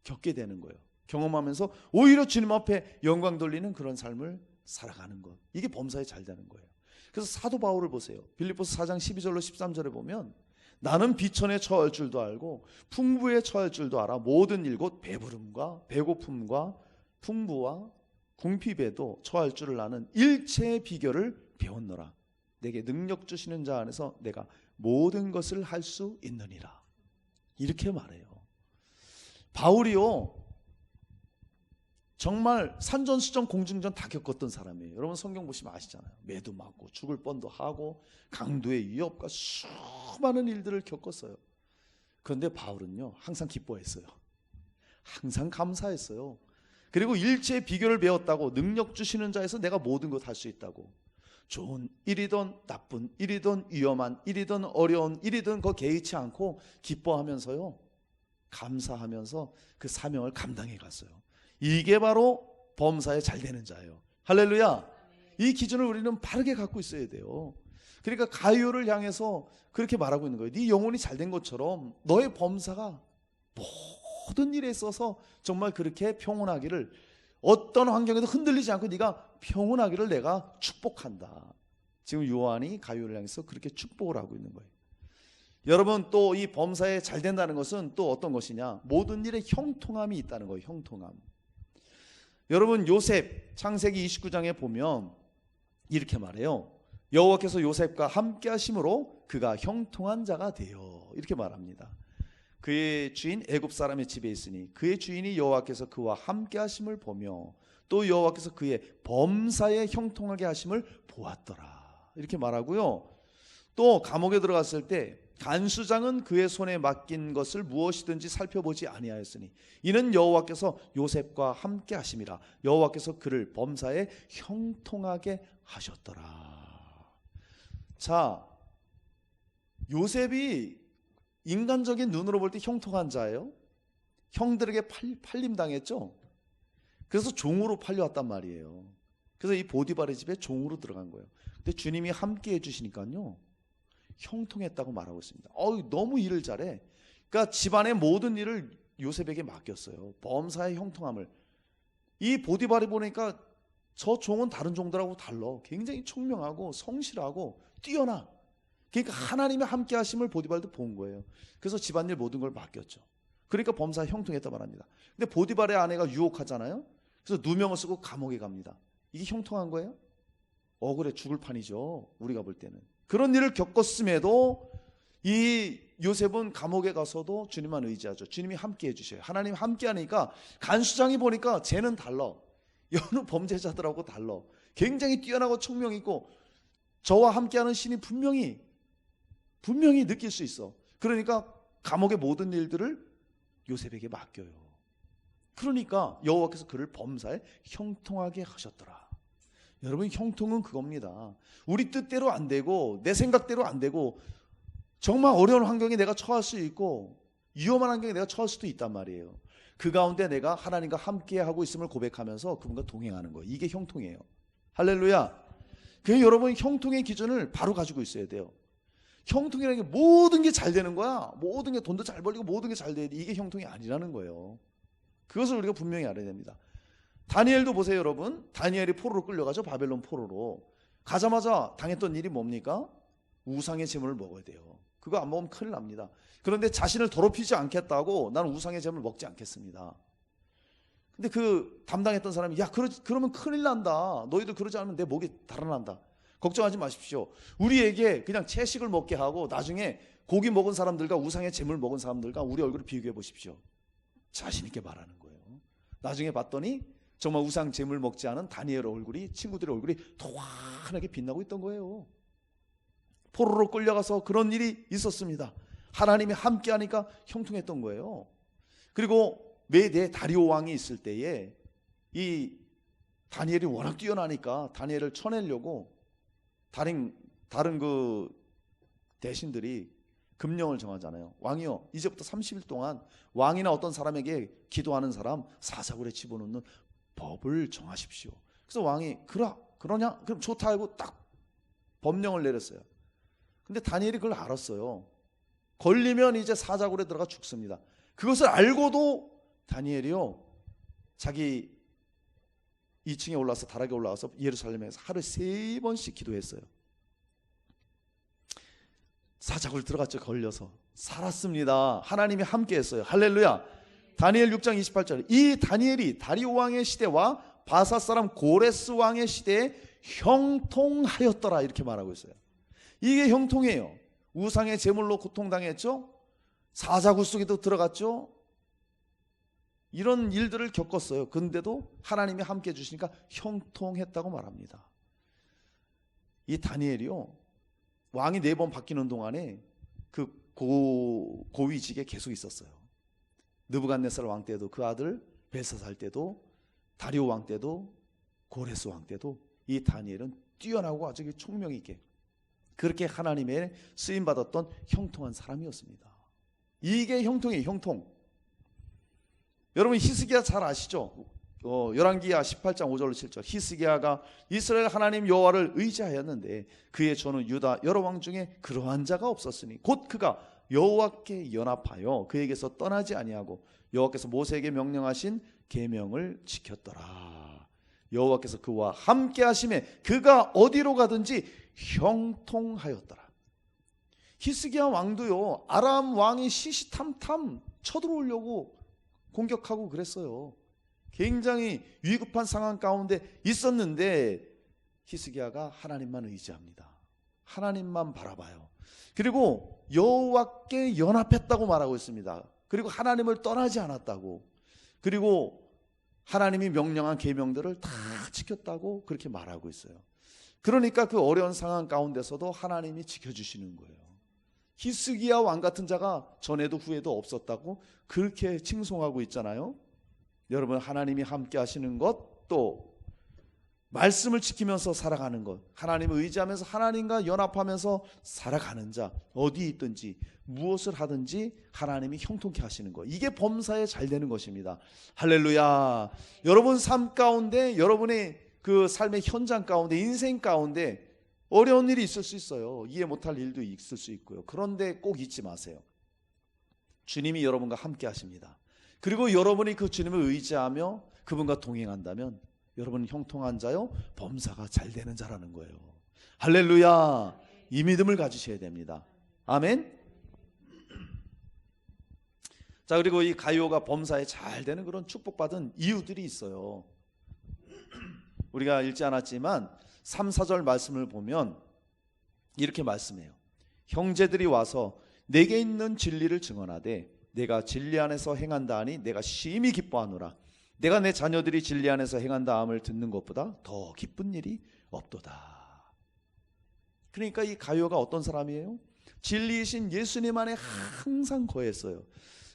겪게 되는 거예요. 경험하면서 오히려 주님 앞에 영광 돌리는 그런 삶을 살아가는 것, 이게 범사에 잘 되는 거예요. 그래서 사도 바울을 보세요. 빌립보서 4장 12절로 13절에 보면 나는 비천에 처할 줄도 알고 풍부에 처할 줄도 알아. 모든 일 곧 배부름과 배고픔과 풍부와 궁핍에도 처할 줄을 아는 일체의 비결을 배웠노라. 내게 능력 주시는 자 안에서 내가 모든 것을 할 수 있느니라. 이렇게 말해요. 바울이요, 정말 산전수전 공중전 다 겪었던 사람이에요. 여러분 성경 보시면 아시잖아요. 매도 맞고 죽을 뻔도 하고 강도의 위협과 수많은 일들을 겪었어요. 그런데 바울은요 항상 기뻐했어요. 항상 감사했어요. 그리고 일체의 비결을 배웠다고, 능력 주시는 자에서 내가 모든 것 할 수 있다고. 좋은 일이든 나쁜 일이든 위험한 일이든 어려운 일이든 그거 개의치 않고 기뻐하면서요, 감사하면서 그 사명을 감당해 갔어요. 이게 바로 범사에 잘 되는 자예요. 할렐루야. 이 기준을 우리는 바르게 갖고 있어야 돼요. 그러니까 가룟유를 향해서 그렇게 말하고 있는 거예요. 네 영혼이 잘 된 것처럼 너의 범사가 모든 일에 있어서 정말 그렇게 평온하기를, 어떤 환경에도 흔들리지 않고 네가 평온하기를 내가 축복한다. 지금 요한이 가룟유를 향해서 그렇게 축복을 하고 있는 거예요. 여러분, 또 이 범사에 잘 된다는 것은 또 어떤 것이냐? 모든 일에 형통함이 있다는 거예요. 형통함. 여러분, 요셉 창세기 29장에 보면 이렇게 말해요. 여호와께서 요셉과 함께 하심으로 그가 형통한 자가 되어, 이렇게 말합니다. 그의 주인 애굽 사람의 집에 있으니 그의 주인이 여호와께서 그와 함께 하심을 보며 또 여호와께서 그의 범사에 형통하게 하심을 보았더라. 이렇게 말하고요. 또 감옥에 들어갔을 때 간수장은 그의 손에 맡긴 것을 무엇이든지 살펴보지 아니하였으니 이는 여호와께서 요셉과 함께 하심이라. 여호와께서 그를 범사에 형통하게 하셨더라. 자, 요셉이 인간적인 눈으로 볼 때 형통한 자예요. 형들에게 팔림당했죠. 그래서 종으로 팔려왔단 말이에요. 그래서 이 보디발의 집에 종으로 들어간 거예요. 근데 주님이 함께 해주시니까요 형통했다고 말하고 있습니다. 너무 일을 잘해. 그러니까 집안의 모든 일을 요셉에게 맡겼어요. 범사의 형통함을. 이 보디발이 보니까 저 종은 다른 종들하고 달라. 굉장히 총명하고 성실하고 뛰어나. 그러니까 하나님의 함께 하심을 보디발도 본 거예요. 그래서 집안일 모든 걸 맡겼죠. 그러니까 범사에 형통했다 말합니다. 근데 보디발의 아내가 유혹하잖아요. 그래서 누명을 쓰고 감옥에 갑니다. 이게 형통한 거예요? 억울해 죽을 판이죠. 우리가 볼 때는. 그런 일을 겪었음에도 이 요셉은 감옥에 가서도 주님만 의지하죠. 주님이 함께 해주셔요. 하나님 함께 하니까 간수장이 보니까 쟤는 달라. 여느 범죄자들하고 달라. 굉장히 뛰어나고 총명 있고 저와 함께하는 신이 분명히 느낄 수 있어. 그러니까 감옥의 모든 일들을 요셉에게 맡겨요. 그러니까 여호와께서 그를 범사에 형통하게 하셨더라. 여러분, 형통은 그겁니다. 우리 뜻대로 안 되고 내 생각대로 안 되고 정말 어려운 환경에 내가 처할 수 있고 위험한 환경에 내가 처할 수도 있단 말이에요. 그 가운데 내가 하나님과 함께 하고 있음을 고백하면서 그분과 동행하는 거예요. 이게 형통이에요. 할렐루야. 그래서 여러분 형통의 기준을 바로 가지고 있어야 돼요. 형통이라는 게 모든 게 잘 되는 거야. 모든 게 돈도 잘 벌리고 모든 게 잘 돼야 돼. 이게 형통이 아니라는 거예요. 그것을 우리가 분명히 알아야 됩니다. 다니엘도 보세요, 여러분. 다니엘이 포로로 끌려가죠. 바벨론 포로로. 가자마자 당했던 일이 뭡니까? 우상의 제물을 먹어야 돼요. 그거 안 먹으면 큰일 납니다. 그런데 자신을 더럽히지 않겠다고 나는 우상의 제물을 먹지 않겠습니다. 근데 그 담당했던 사람이 야 그러면 큰일 난다. 너희들 그러지 않으면 내 목이 달아난다. 걱정하지 마십시오. 우리에게 그냥 채식을 먹게 하고 나중에 고기 먹은 사람들과 우상의 제물 먹은 사람들과 우리 얼굴을 비교해 보십시오. 자신 있게 말하는 거예요. 나중에 봤더니 정말 우상 제물 먹지 않은 다니엘 얼굴이, 친구들의 얼굴이 환하게 빛나고 있던 거예요. 포로로 끌려가서 그런 일이 있었습니다. 하나님이 함께 하니까 형통했던 거예요. 그리고 메대 다리오 왕이 있을 때에 이 다니엘이 워낙 뛰어나니까 다니엘을 쳐내려고 다른 그 대신들이 금령을 정하잖아요. 왕이요, 이제부터 30일 동안 왕이나 어떤 사람에게 기도하는 사람 사사굴에 집어넣는 법을 정하십시오. 그래서 왕이 그러냐? 그럼 좋다 하고 딱 법령을 내렸어요. 근데 다니엘이 그걸 알았어요. 걸리면 이제 사자굴에 들어가 죽습니다. 그것을 알고도 다니엘이요, 자기 2층에 올라와서 다락에 올라와서 예루살렘에서 하루에 3번씩 기도했어요. 사자굴 들어갔죠. 걸려서 살았습니다. 하나님이 함께 했어요. 할렐루야. 다니엘 6장 28절, 이 다니엘이 다리오 왕의 시대와 바사 사람 고레스 왕의 시대에 형통하였더라 이렇게 말하고 있어요. 이게 형통이에요. 우상의 제물로 고통당했죠. 사자굴 속에도 들어갔죠. 이런 일들을 겪었어요. 근데도 하나님이 함께 해주시니까 형통했다고 말합니다. 이 다니엘이요, 왕이 4번 바뀌는 동안에 그 고위직에 계속 있었어요. 느부갓네살 왕 때도, 그 아들 벨사살 때도, 다리오 왕 때도, 고레스 왕 때도 이 다니엘은 뛰어나고 아주 총명 있게 그렇게 하나님의 쓰임받았던 형통한 사람이었습니다. 이게 형통이에요. 형통. 여러분 히스기야 잘 아시죠? 열왕기야 18장 5절로 7절, 히스기야가 이스라엘 하나님 여호와를 의지하였는데 그의 조는 유다 여러 왕 중에 그러한 자가 없었으니 곧 그가 여호와께 연합하여 그에게서 떠나지 아니하고 여호와께서 모세에게 명령하신 계명을 지켰더라. 여호와께서 그와 함께 하심에 그가 어디로 가든지 형통하였더라. 히스기야 왕도요, 아람 왕이 시시탐탐 쳐들어오려고 공격하고 그랬어요. 굉장히 위급한 상황 가운데 있었는데 히스기야가 하나님만 의지합니다. 하나님만 바라봐요. 그리고 여호와께 연합했다고 말하고 있습니다. 그리고 하나님을 떠나지 않았다고, 그리고 하나님이 명령한 계명들을 다 지켰다고 그렇게 말하고 있어요. 그러니까 그 어려운 상황 가운데서도 하나님이 지켜주시는 거예요. 히스기야 왕 같은 자가 전에도 후에도 없었다고 그렇게 칭송하고 있잖아요. 여러분, 하나님이 함께 하시는 것, 또 말씀을 지키면서 살아가는 것, 하나님을 의지하면서 하나님과 연합하면서 살아가는 자, 어디 있든지 무엇을 하든지 하나님이 형통케 하시는 것, 이게 범사에 잘 되는 것입니다. 할렐루야. 여러분 삶 가운데, 여러분의 그 삶의 현장 가운데, 인생 가운데 어려운 일이 있을 수 있어요. 이해 못할 일도 있을 수 있고요. 그런데 꼭 잊지 마세요. 주님이 여러분과 함께 하십니다. 그리고 여러분이 그 주님을 의지하며 그분과 동행한다면 여러분은 형통한 자요, 범사가 잘 되는 자라는 거예요. 할렐루야. 이 믿음을 가지셔야 됩니다. 아멘. 자, 그리고 이 가이오가 범사에 잘 되는 그런 축복받은 이유들이 있어요. 우리가 읽지 않았지만 3, 4절 말씀을 보면 이렇게 말씀해요. 형제들이 와서 내게 있는 진리를 증언하되 내가 진리 안에서 행한다 하니 내가 심히 기뻐하노라. 내가 내 자녀들이 진리 안에서 행한다 함을 듣는 것보다 더 기쁜 일이 없도다. 그러니까 이 가이오가 어떤 사람이에요? 진리이신 예수님 안에 항상 거했어요.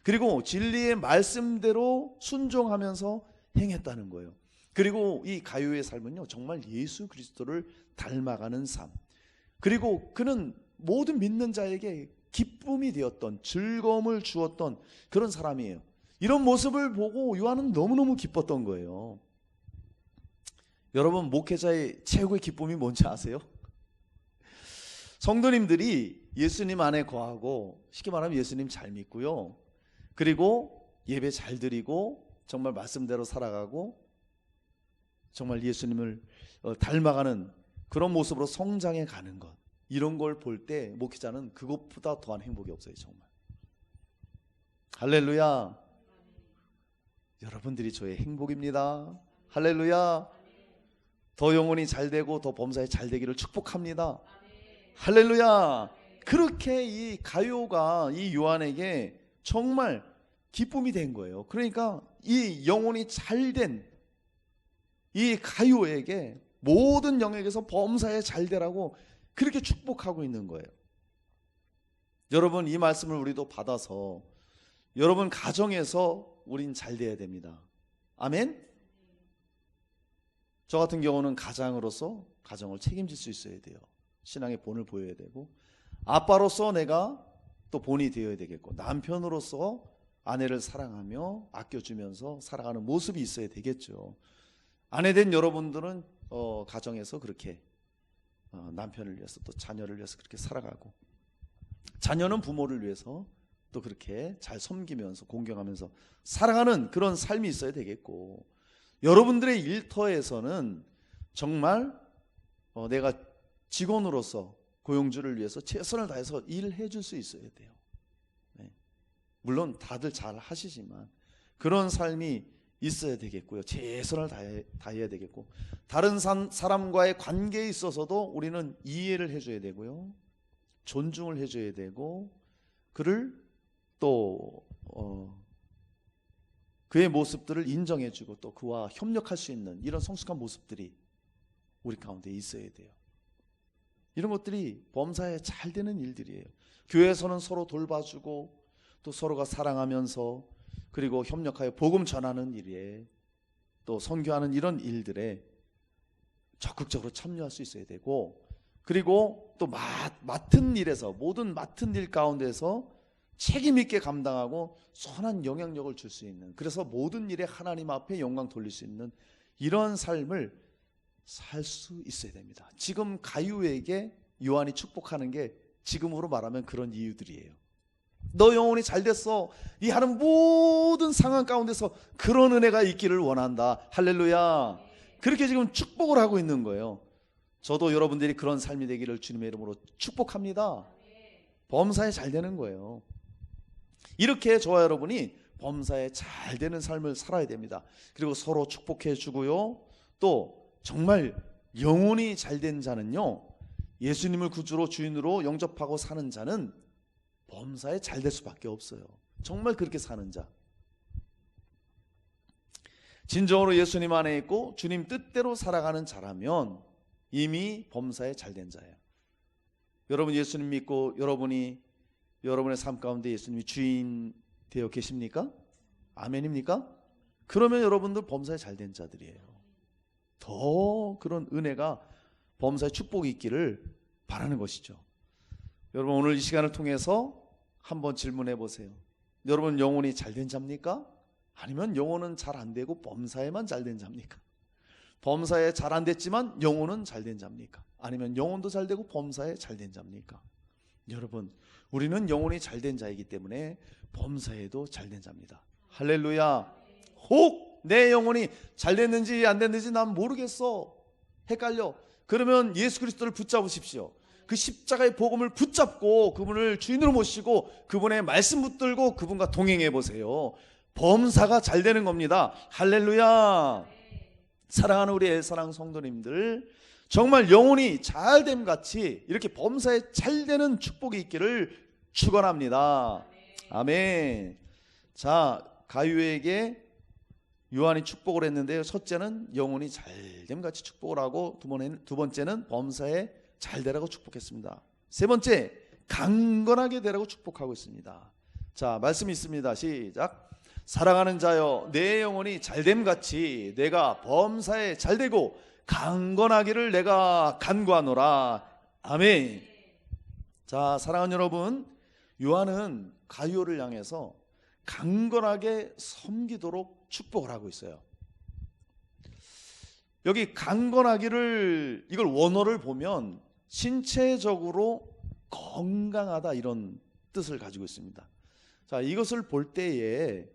그리고 진리의 말씀대로 순종하면서 행했다는 거예요. 그리고 이 가이오의 삶은요, 정말 예수 그리스도를 닮아가는 삶. 그리고 그는 모든 믿는 자에게 기쁨이 되었던, 즐거움을 주었던 그런 사람이에요. 이런 모습을 보고 요한은 너무너무 기뻤던 거예요. 여러분, 목회자의 최고의 기쁨이 뭔지 아세요? 성도님들이 예수님 안에 거하고, 쉽게 말하면 예수님 잘 믿고요, 그리고 예배 잘 드리고 정말 말씀대로 살아가고 정말 예수님을 닮아가는 그런 모습으로 성장해 가는 것, 이런 걸 볼 때 목회자는 그것보다 더한 행복이 없어요. 정말. 할렐루야. 여러분들이 저의 행복입니다. 할렐루야. 더 영혼이 잘 되고 더 범사에 잘 되기를 축복합니다. 할렐루야. 그렇게 이 가룟가 이 요한에게 정말 기쁨이 된 거예요. 그러니까 이 영혼이 잘된 이 가룟에게 모든 영역에서 범사에 잘 되라고 그렇게 축복하고 있는 거예요. 여러분, 이 말씀을 우리도 받아서 여러분 가정에서 우린 잘 돼야 됩니다. 아멘. 저 같은 경우는 가장으로서 가정을 책임질 수 있어야 돼요. 신앙의 본을 보여야 되고, 아빠로서 내가 또 본이 되어야 되겠고, 남편으로서 아내를 사랑하며 아껴주면서 살아가는 모습이 있어야 되겠죠. 아내 된 여러분들은 가정에서 그렇게 남편을 위해서 또 자녀를 위해서 그렇게 살아가고, 자녀는 부모를 위해서 또 그렇게 잘 섬기면서 공경하면서 살아가는 그런 삶이 있어야 되겠고, 여러분들의 일터에서는 정말 내가 직원으로서 고용주를 위해서 최선을 다해서 일해 줄 수 있어야 돼요. 네. 물론 다들 잘 하시지만 그런 삶이 있어야 되겠고요. 최선을 다해야 되겠고, 다른 사람과의 관계에 있어서도 우리는 이해를 해줘야 되고요, 존중을 해줘야 되고, 그를 또 그의 모습들을 인정해주고 또 그와 협력할 수 있는 이런 성숙한 모습들이 우리 가운데 있어야 돼요. 이런 것들이 범사에 잘 되는 일들이에요. 교회에서는 서로 돌봐주고 또 서로가 사랑하면서 그리고 협력하여 복음 전하는 일에 또 선교하는 이런 일들에 적극적으로 참여할 수 있어야 되고, 그리고 또 맡은 일에서, 모든 맡은 일 가운데서 책임 있게 감당하고 선한 영향력을 줄 수 있는, 그래서 모든 일에 하나님 앞에 영광 돌릴 수 있는 이런 삶을 살 수 있어야 됩니다. 지금 가룟에게 요한이 축복하는 게 지금으로 말하면 그런 이유들이에요. 너 영혼이 잘 됐어. 이 하는 모든 상황 가운데서 그런 은혜가 있기를 원한다. 할렐루야. 그렇게 지금 축복을 하고 있는 거예요. 저도 여러분들이 그런 삶이 되기를 주님의 이름으로 축복합니다. 범사에 잘 되는 거예요. 이렇게 저와 여러분이 범사에 잘 되는 삶을 살아야 됩니다. 그리고 서로 축복해 주고요, 또 정말 영혼이 잘된 자는요, 예수님을 구주로 주인으로 영접하고 사는 자는 범사에 잘 될 수밖에 없어요. 정말 그렇게 사는 자, 진정으로 예수님 안에 있고 주님 뜻대로 살아가는 자라면 이미 범사에 잘된 자예요. 여러분, 예수님 믿고 여러분의 삶 가운데 예수님이 주인 되어 계십니까? 아멘입니까? 그러면 여러분들 범사에 잘된 자들이에요. 더 그런 은혜가, 범사의 축복이 있기를 바라는 것이죠. 여러분, 오늘 이 시간을 통해서 한번 질문해 보세요. 여러분, 영혼이 잘된 자입니까? 아니면 영혼은 잘 안 되고 범사에만 잘된 자입니까? 범사에 잘 안 됐지만 영혼은 잘된 자입니까? 아니면 영혼도 잘 되고 범사에 잘된 자입니까? 여러분, 우리는 영혼이 잘된 자이기 때문에 범사에도 잘된 자입니다. 할렐루야. 혹 내 영혼이 잘됐는지 안 됐는지 난 모르겠어, 헷갈려. 그러면 예수 그리스도를 붙잡으십시오. 그 십자가의 복음을 붙잡고 그분을 주인으로 모시고 그분의 말씀 붙들고 그분과 동행해 보세요. 범사가 잘 되는 겁니다. 할렐루야. 사랑하는 우리 애사랑 성도님들, 정말 영혼이 잘됨 같이 이렇게 범사에 잘 되는 축복이 있기를 축원합니다. 아멘. 자, 가룟에게 요한이 축복을 했는데요, 첫째는 영혼이 잘됨 같이 축복을 하고, 두 번째는 범사에 잘 되라고 축복했습니다. 세 번째, 강건하게 되라고 축복하고 있습니다. 자, 말씀이 있습니다. 시작. 사랑하는 자여, 내 영혼이 잘됨 같이 내가 범사에 잘되고 강건하기를 내가 간구하노라. 아멘. 자, 사랑하는 여러분, 요한은 가룟을 향해서 강건하게 섬기도록 축복을 하고 있어요. 여기 강건하기를, 이걸 원어를 보면 신체적으로 건강하다 이런 뜻을 가지고 있습니다. 자, 이것을 볼 때에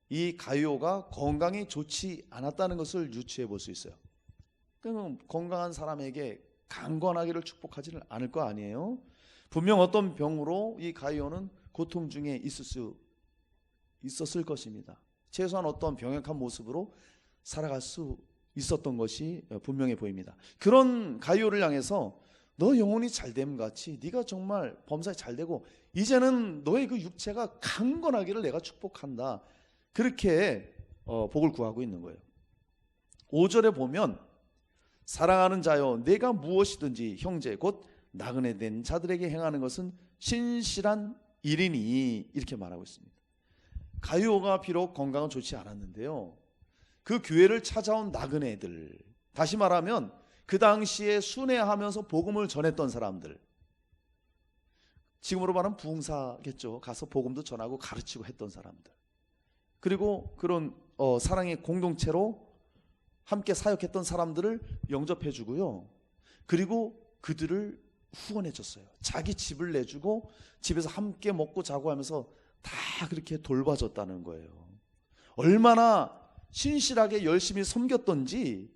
이 가룟가 건강이 좋지 않았다는 것을 유추해 볼 수 있어요. 그럼 건강한 사람에게 강건하기를 축복하지는 않을 거 아니에요. 분명 어떤 병으로 이 가룟은 고통 중에 있었을 것입니다. 최소한 어떤 병약한 모습으로 살아갈 수 있었던 것이 분명해 보입니다. 그런 가룟을 향해서 너 영혼이 잘됨 같이 네가 정말 범사에 잘되고 이제는 너의 그 육체가 강건하기를 내가 축복한다, 그렇게 복을 구하고 있는 거예요. 5절에 보면 사랑하는 자여 내가 무엇이든지 형제 곧 나그네 된 자들에게 행하는 것은 신실한 일이니, 이렇게 말하고 있습니다. 가룟가 비록 건강은 좋지 않았는데요, 그 교회를 찾아온 나그네들, 다시 말하면 그 당시에 순회하면서 복음을 전했던 사람들, 지금으로 말하면 부흥사겠죠. 가서 복음도 전하고 가르치고 했던 사람들, 그리고 그런 사랑의 공동체로 함께 사역했던 사람들을 영접해 주고요, 그리고 그들을 후원해 줬어요. 자기 집을 내주고 집에서 함께 먹고 자고 하면서 다 그렇게 돌봐줬다는 거예요. 얼마나 신실하게 열심히 섬겼던지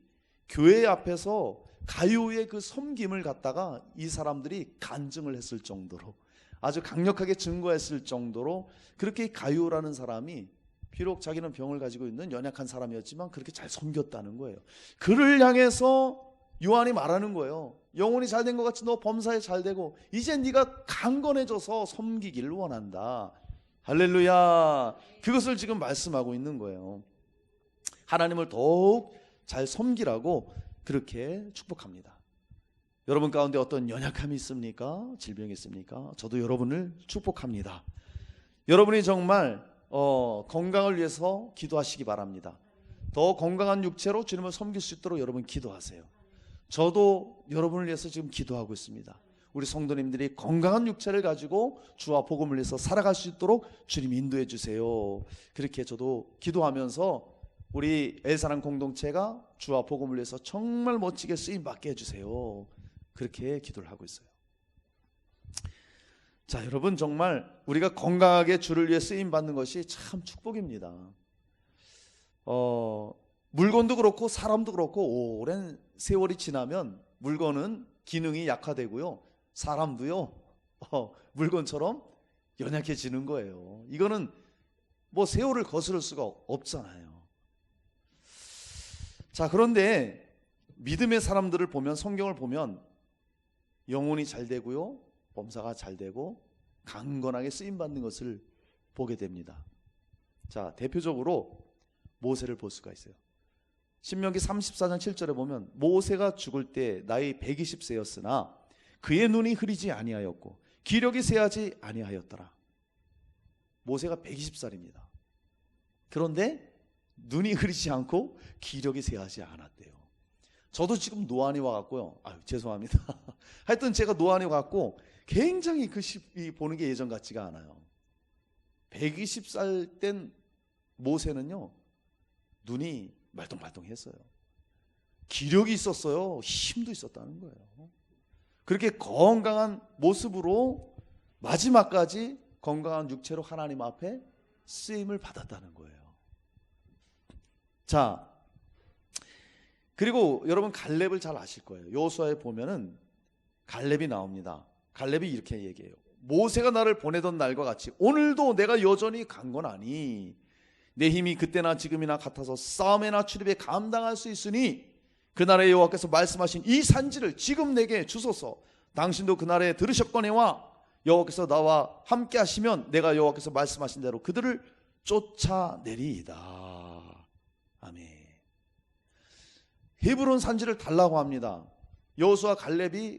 교회 앞에서 가룟의 그 섬김을 갖다가 이 사람들이 간증을 했을 정도로, 아주 강력하게 증거했을 정도로 그렇게 가룟라는 사람이 비록 자기는 병을 가지고 있는 연약한 사람이었지만 그렇게 잘 섬겼다는 거예요. 그를 향해서 요한이 말하는 거예요. 영혼이 잘된 것 같이 너 범사에 잘되고 이제 네가 강건해져서 섬기기를 원한다. 할렐루야. 그것을 지금 말씀하고 있는 거예요. 하나님을 더욱 잘 섬기라고 그렇게 축복합니다. 여러분 가운데 어떤 연약함이 있습니까? 질병이 있습니까? 저도 여러분을 축복합니다. 여러분이 정말 건강을 위해서 기도하시기 바랍니다. 더 건강한 육체로 주님을 섬길 수 있도록 여러분 기도하세요. 저도 여러분을 위해서 지금 기도하고 있습니다. 우리 성도님들이 건강한 육체를 가지고 주와 복음을 위해서 살아갈 수 있도록 주님 인도해 주세요. 그렇게 저도 기도하면서 우리 엘사랑 공동체가 주와 복음을 위해서 정말 멋지게 쓰임받게 해주세요. 그렇게 기도를 하고 있어요. 자, 여러분 정말 우리가 건강하게 주를 위해 쓰임받는 것이 참 축복입니다. 물건도 그렇고 사람도 그렇고 오랜 세월이 지나면 물건은 기능이 약화되고요, 사람도요 물건처럼 연약해지는 거예요. 이거는 뭐 세월을 거스를 수가 없잖아요. 자, 그런데 믿음의 사람들을 보면, 성경을 보면 영혼이 잘 되고요, 범사가 잘 되고 강건하게 쓰임받는 것을 보게 됩니다. 자, 대표적으로 모세를 볼 수가 있어요. 신명기 34장 7절에 보면 모세가 죽을 때 나이 120세였으나 그의 눈이 흐리지 아니하였고 기력이 쇠하지 아니하였더라. 모세가 120살입니다. 그런데 눈이 흐리지 않고 기력이 쇠하지 않았대요. 저도 지금 노안이 와갖고요, 죄송합니다. 하여튼 제가 노안이 와갖고 굉장히 그 시비 보는 게 예전 같지가 않아요. 120살 된 모세는요, 눈이 말똥말똥했어요. 기력이 있었어요. 힘도 있었다는 거예요. 그렇게 건강한 모습으로 마지막까지 건강한 육체로 하나님 앞에 쓰임을 받았다는 거예요. 자, 그리고 여러분 갈렙을 잘 아실 거예요. 여호수아에 보면은 갈렙이 나옵니다. 갈렙이 이렇게 얘기해요. 모세가 나를 보내던 날과 같이 오늘도 내가 여전히 강건하니 내 힘이 그때나 지금이나 같아서 싸움이나 출입에 감당할 수 있으니 그날에 여호와께서 말씀하신 이 산지를 지금 내게 주소서. 당신도 그날에 들으셨거니와 여호와께서 나와 함께 하시면 내가 여호와께서 말씀하신 대로 그들을 쫓아내리이다. 아멘. 헤브론 산지를 달라고 합니다. 여호수아 갈렙이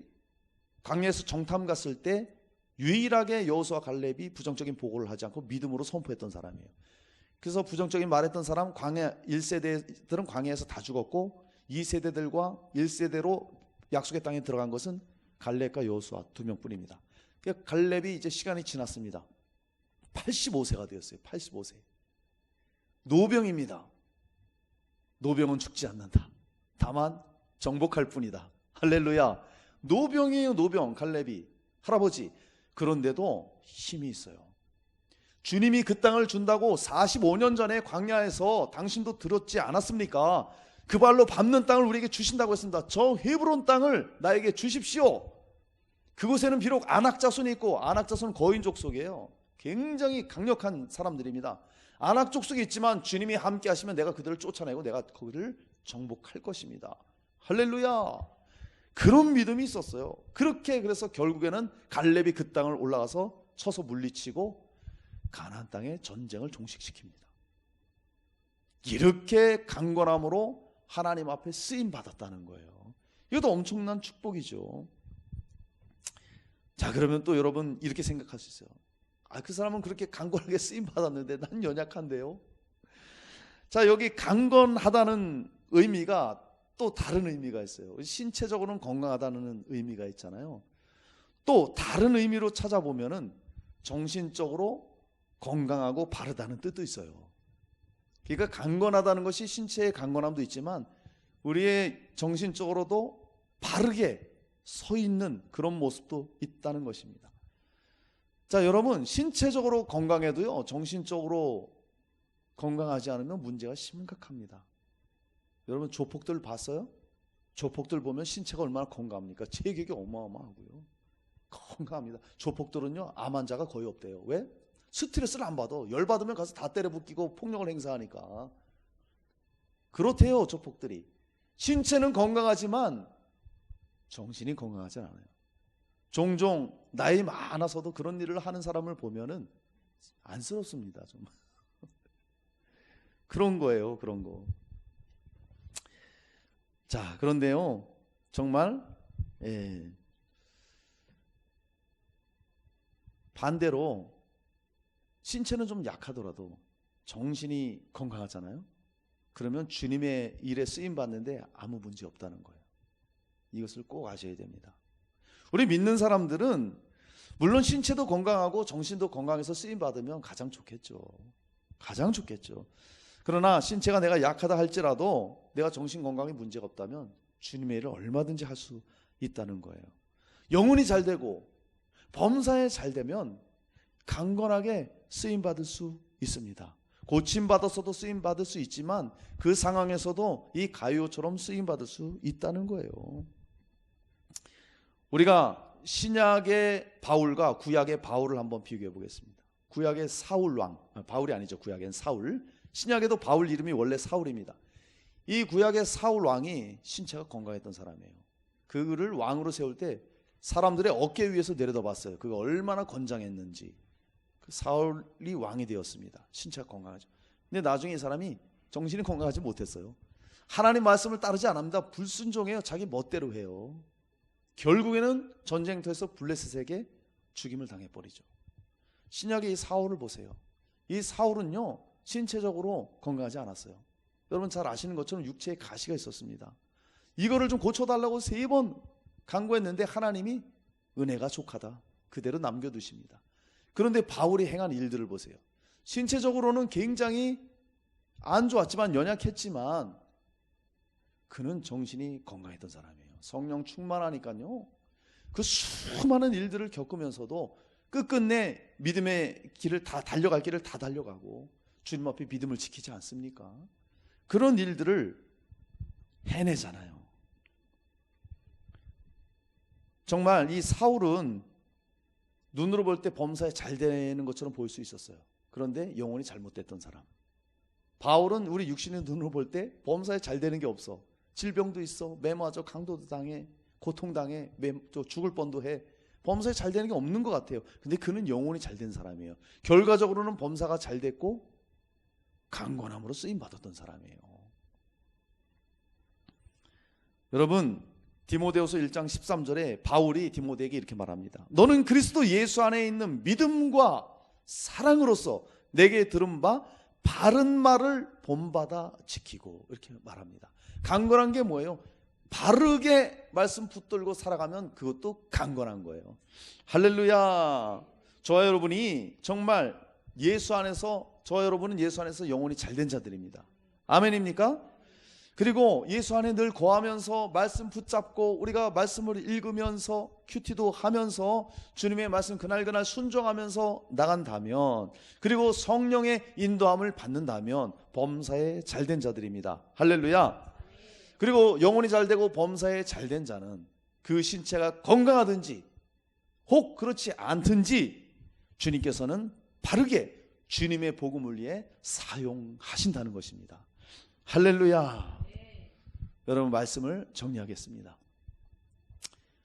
광야에서 정탐 갔을 때 유일하게 여호수아 갈렙이 부정적인 보고를 하지 않고 믿음으로 선포했던 사람이에요. 그래서 부정적인 말했던 사람, 광야 1세대들은 광야에서 다 죽었고 2세대들과 1세대로 약속의 땅에 들어간 것은 갈렙과 여호수아 두 명뿐입니다. 갈렙이 이제 시간이 지났습니다. 85세가 되었어요. 85세. 노병입니다. 노병은 죽지 않는다. 다만 정복할 뿐이다. 할렐루야. 노병이에요. 노병. 갈렙이 할아버지. 그런데도 힘이 있어요. 주님이 그 땅을 준다고 45년 전에 광야에서 당신도 들었지 않았습니까? 그 발로 밟는 땅을 우리에게 주신다고 했습니다. 저 헤브론 땅을 나에게 주십시오. 그곳에는 비록 아낙자손이 있고, 아낙자손은 거인 족속이에요. 굉장히 강력한 사람들입니다. 아낙 족속이 있지만 주님이 함께 하시면 내가 그들을 쫓아내고 내가 거기를 정복할 것입니다. 할렐루야. 그런 믿음이 있었어요. 그래서 결국에는 갈렙이 그 땅을 올라가서 쳐서 물리치고 가나안 땅에 전쟁을 종식시킵니다. 이렇게 강건함으로 하나님 앞에 쓰임 받았다는 거예요. 이것도 엄청난 축복이죠. 자, 그러면 또 여러분 이렇게 생각할 수 있어요. 그 사람은 그렇게 강건하게 쓰임 받았는데 난 연약한데요. 자, 여기 강건하다는 의미가 또 다른 의미가 있어요. 신체적으로는 건강하다는 의미가 있잖아요. 또 다른 의미로 찾아보면은 정신적으로 건강하고 바르다는 뜻도 있어요. 그러니까 강건하다는 것이 신체의 강건함도 있지만 우리의 정신적으로도 바르게 서 있는 그런 모습도 있다는 것입니다. 자, 여러분, 신체적으로 건강해도요, 정신적으로 건강하지 않으면 문제가 심각합니다. 여러분, 조폭들 봤어요? 조폭들 보면 신체가 얼마나 건강합니까? 체격이 어마어마하고요. 건강합니다. 조폭들은요, 암 환자가 거의 없대요. 왜? 스트레스를 안 받아. 열 받으면 가서 다 때려 붓기고 폭력을 행사하니까. 그렇대요, 조폭들이. 신체는 건강하지만 정신이 건강하지 않아요. 종종 나이 많아서도 그런 일을 하는 사람을 보면은 안쓰럽습니다. 정말. 그런 거예요. 그런 거. 자, 그런데요, 정말 반대로 신체는 좀 약하더라도 정신이 건강하잖아요. 그러면 주님의 일에 쓰임 받는데 아무 문제 없다는 거예요. 이것을 꼭 아셔야 됩니다. 우리 믿는 사람들은 물론 신체도 건강하고 정신도 건강해서 쓰임 받으면 가장 좋겠죠. 가장 좋겠죠. 그러나 신체가 내가 약하다 할지라도 내가 정신 건강에 문제가 없다면 주님의 일을 얼마든지 할 수 있다는 거예요. 영혼이 잘 되고 범사에 잘 되면 강건하게 쓰임 받을 수 있습니다. 고침 받았어도 쓰임 받을 수 있지만 그 상황에서도 이 가룟처럼 쓰임 받을 수 있다는 거예요. 우리가 신약의 바울과 구약의 바울을 한번 비교해 보겠습니다. 구약의 사울 왕, 바울이 아니죠. 구약엔 사울. 신약에도 바울 이름이 원래 사울입니다. 이 구약의 사울 왕이 신체가 건강했던 사람이에요. 그를 왕으로 세울 때 사람들의 어깨 위에서 내려다봤어요. 그가 얼마나 건장했는지. 그 사울이 왕이 되었습니다. 신체가 건강하죠. 근데 나중에 이 사람이 정신이 건강하지 못했어요. 하나님 말씀을 따르지 않습니다. 불순종해요. 자기 멋대로 해요. 결국에는 전쟁터에서 블레셋에게 죽임을 당해버리죠. 신약의 이 사울을 보세요. 이 사울은요, 신체적으로 건강하지 않았어요. 여러분 잘 아시는 것처럼 육체에 가시가 있었습니다. 이거를 좀 고쳐달라고 3번 간구했는데 하나님이 은혜가 족하다 그대로 남겨두십니다. 그런데 바울이 행한 일들을 보세요. 신체적으로는 굉장히 안 좋았지만, 연약했지만 그는 정신이 건강했던 사람이에요. 성령 충만하니까요, 그 수많은 일들을 겪으면서도 끝끝내 믿음의 길을 다 달려갈 길을 다 달려가고 주님 앞에 믿음을 지키지 않습니까? 그런 일들을 해내잖아요. 정말 이 사울은 눈으로 볼 때 범사에 잘 되는 것처럼 보일 수 있었어요. 그런데 영혼이 잘못됐던 사람. 바울은 우리 육신의 눈으로 볼 때 범사에 잘 되는 게 없어. 질병도 있어, 매맞아, 강도도 당해, 고통당해, 또 죽을 뻔도 해. 범사에 잘 되는 게 없는 것 같아요. 근데 그는 영혼이 잘 된 사람이에요. 결과적으로는 범사가 잘 됐고 강건함으로 쓰임 받았던 사람이에요. 여러분, 디모데후서 1장 13절에 바울이 디모데에게 이렇게 말합니다. 너는 그리스도 예수 안에 있는 믿음과 사랑으로서 내게 들은 바 바른 말을 본받아 지키고, 이렇게 말합니다. 강건한 게 뭐예요? 바르게 말씀 붙들고 살아가면 그것도 강건한 거예요. 할렐루야. 저와 여러분이 정말 예수 안에서, 저와 여러분은 예수 안에서 영혼이 잘된 자들입니다. 아멘입니까? 그리고 예수 안에 늘 거하면서 말씀 붙잡고 우리가 말씀을 읽으면서 큐티도 하면서 주님의 말씀 그날그날 순종하면서 나간다면, 그리고 성령의 인도함을 받는다면 범사에 잘된 자들입니다. 할렐루야. 그리고 영혼이 잘되고 범사에 잘된 자는 그 신체가 건강하든지 혹 그렇지 않든지 주님께서는 바르게 주님의 복음을 위해 사용하신다는 것입니다. 할렐루야. 여러분, 말씀을 정리하겠습니다.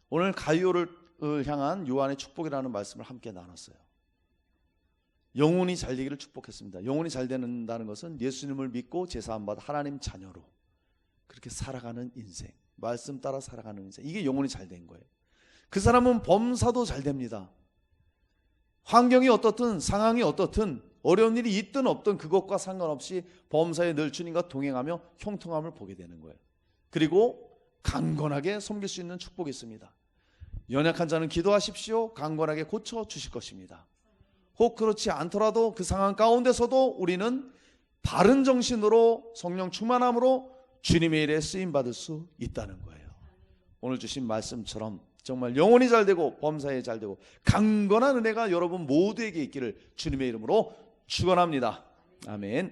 오늘 가이오를 향한 요한의 축복이라는 말씀을 함께 나눴어요. 영혼이 잘되기를 축복했습니다. 영혼이 잘된다는 것은 예수님을 믿고 제사함 받아 하나님 자녀로 그렇게 살아가는 인생, 말씀 따라 살아가는 인생, 이게 영혼이 잘된 거예요. 그 사람은 범사도 잘됩니다. 환경이 어떻든 상황이 어떻든 어려운 일이 있든 없든 그것과 상관없이 범사에 늘 주님과 동행하며 형통함을 보게 되는 거예요. 그리고 강건하게 섬길 수 있는 축복이 있습니다. 연약한 자는 기도하십시오. 강건하게 고쳐주실 것입니다. 혹 그렇지 않더라도 그 상황 가운데서도 우리는 바른 정신으로 성령 충만함으로 주님의 일에 쓰임받을 수 있다는 거예요. 오늘 주신 말씀처럼 정말 영혼이 잘되고 범사에 잘되고 강건한 은혜가 여러분 모두에게 있기를 주님의 이름으로 축원합니다. 아멘.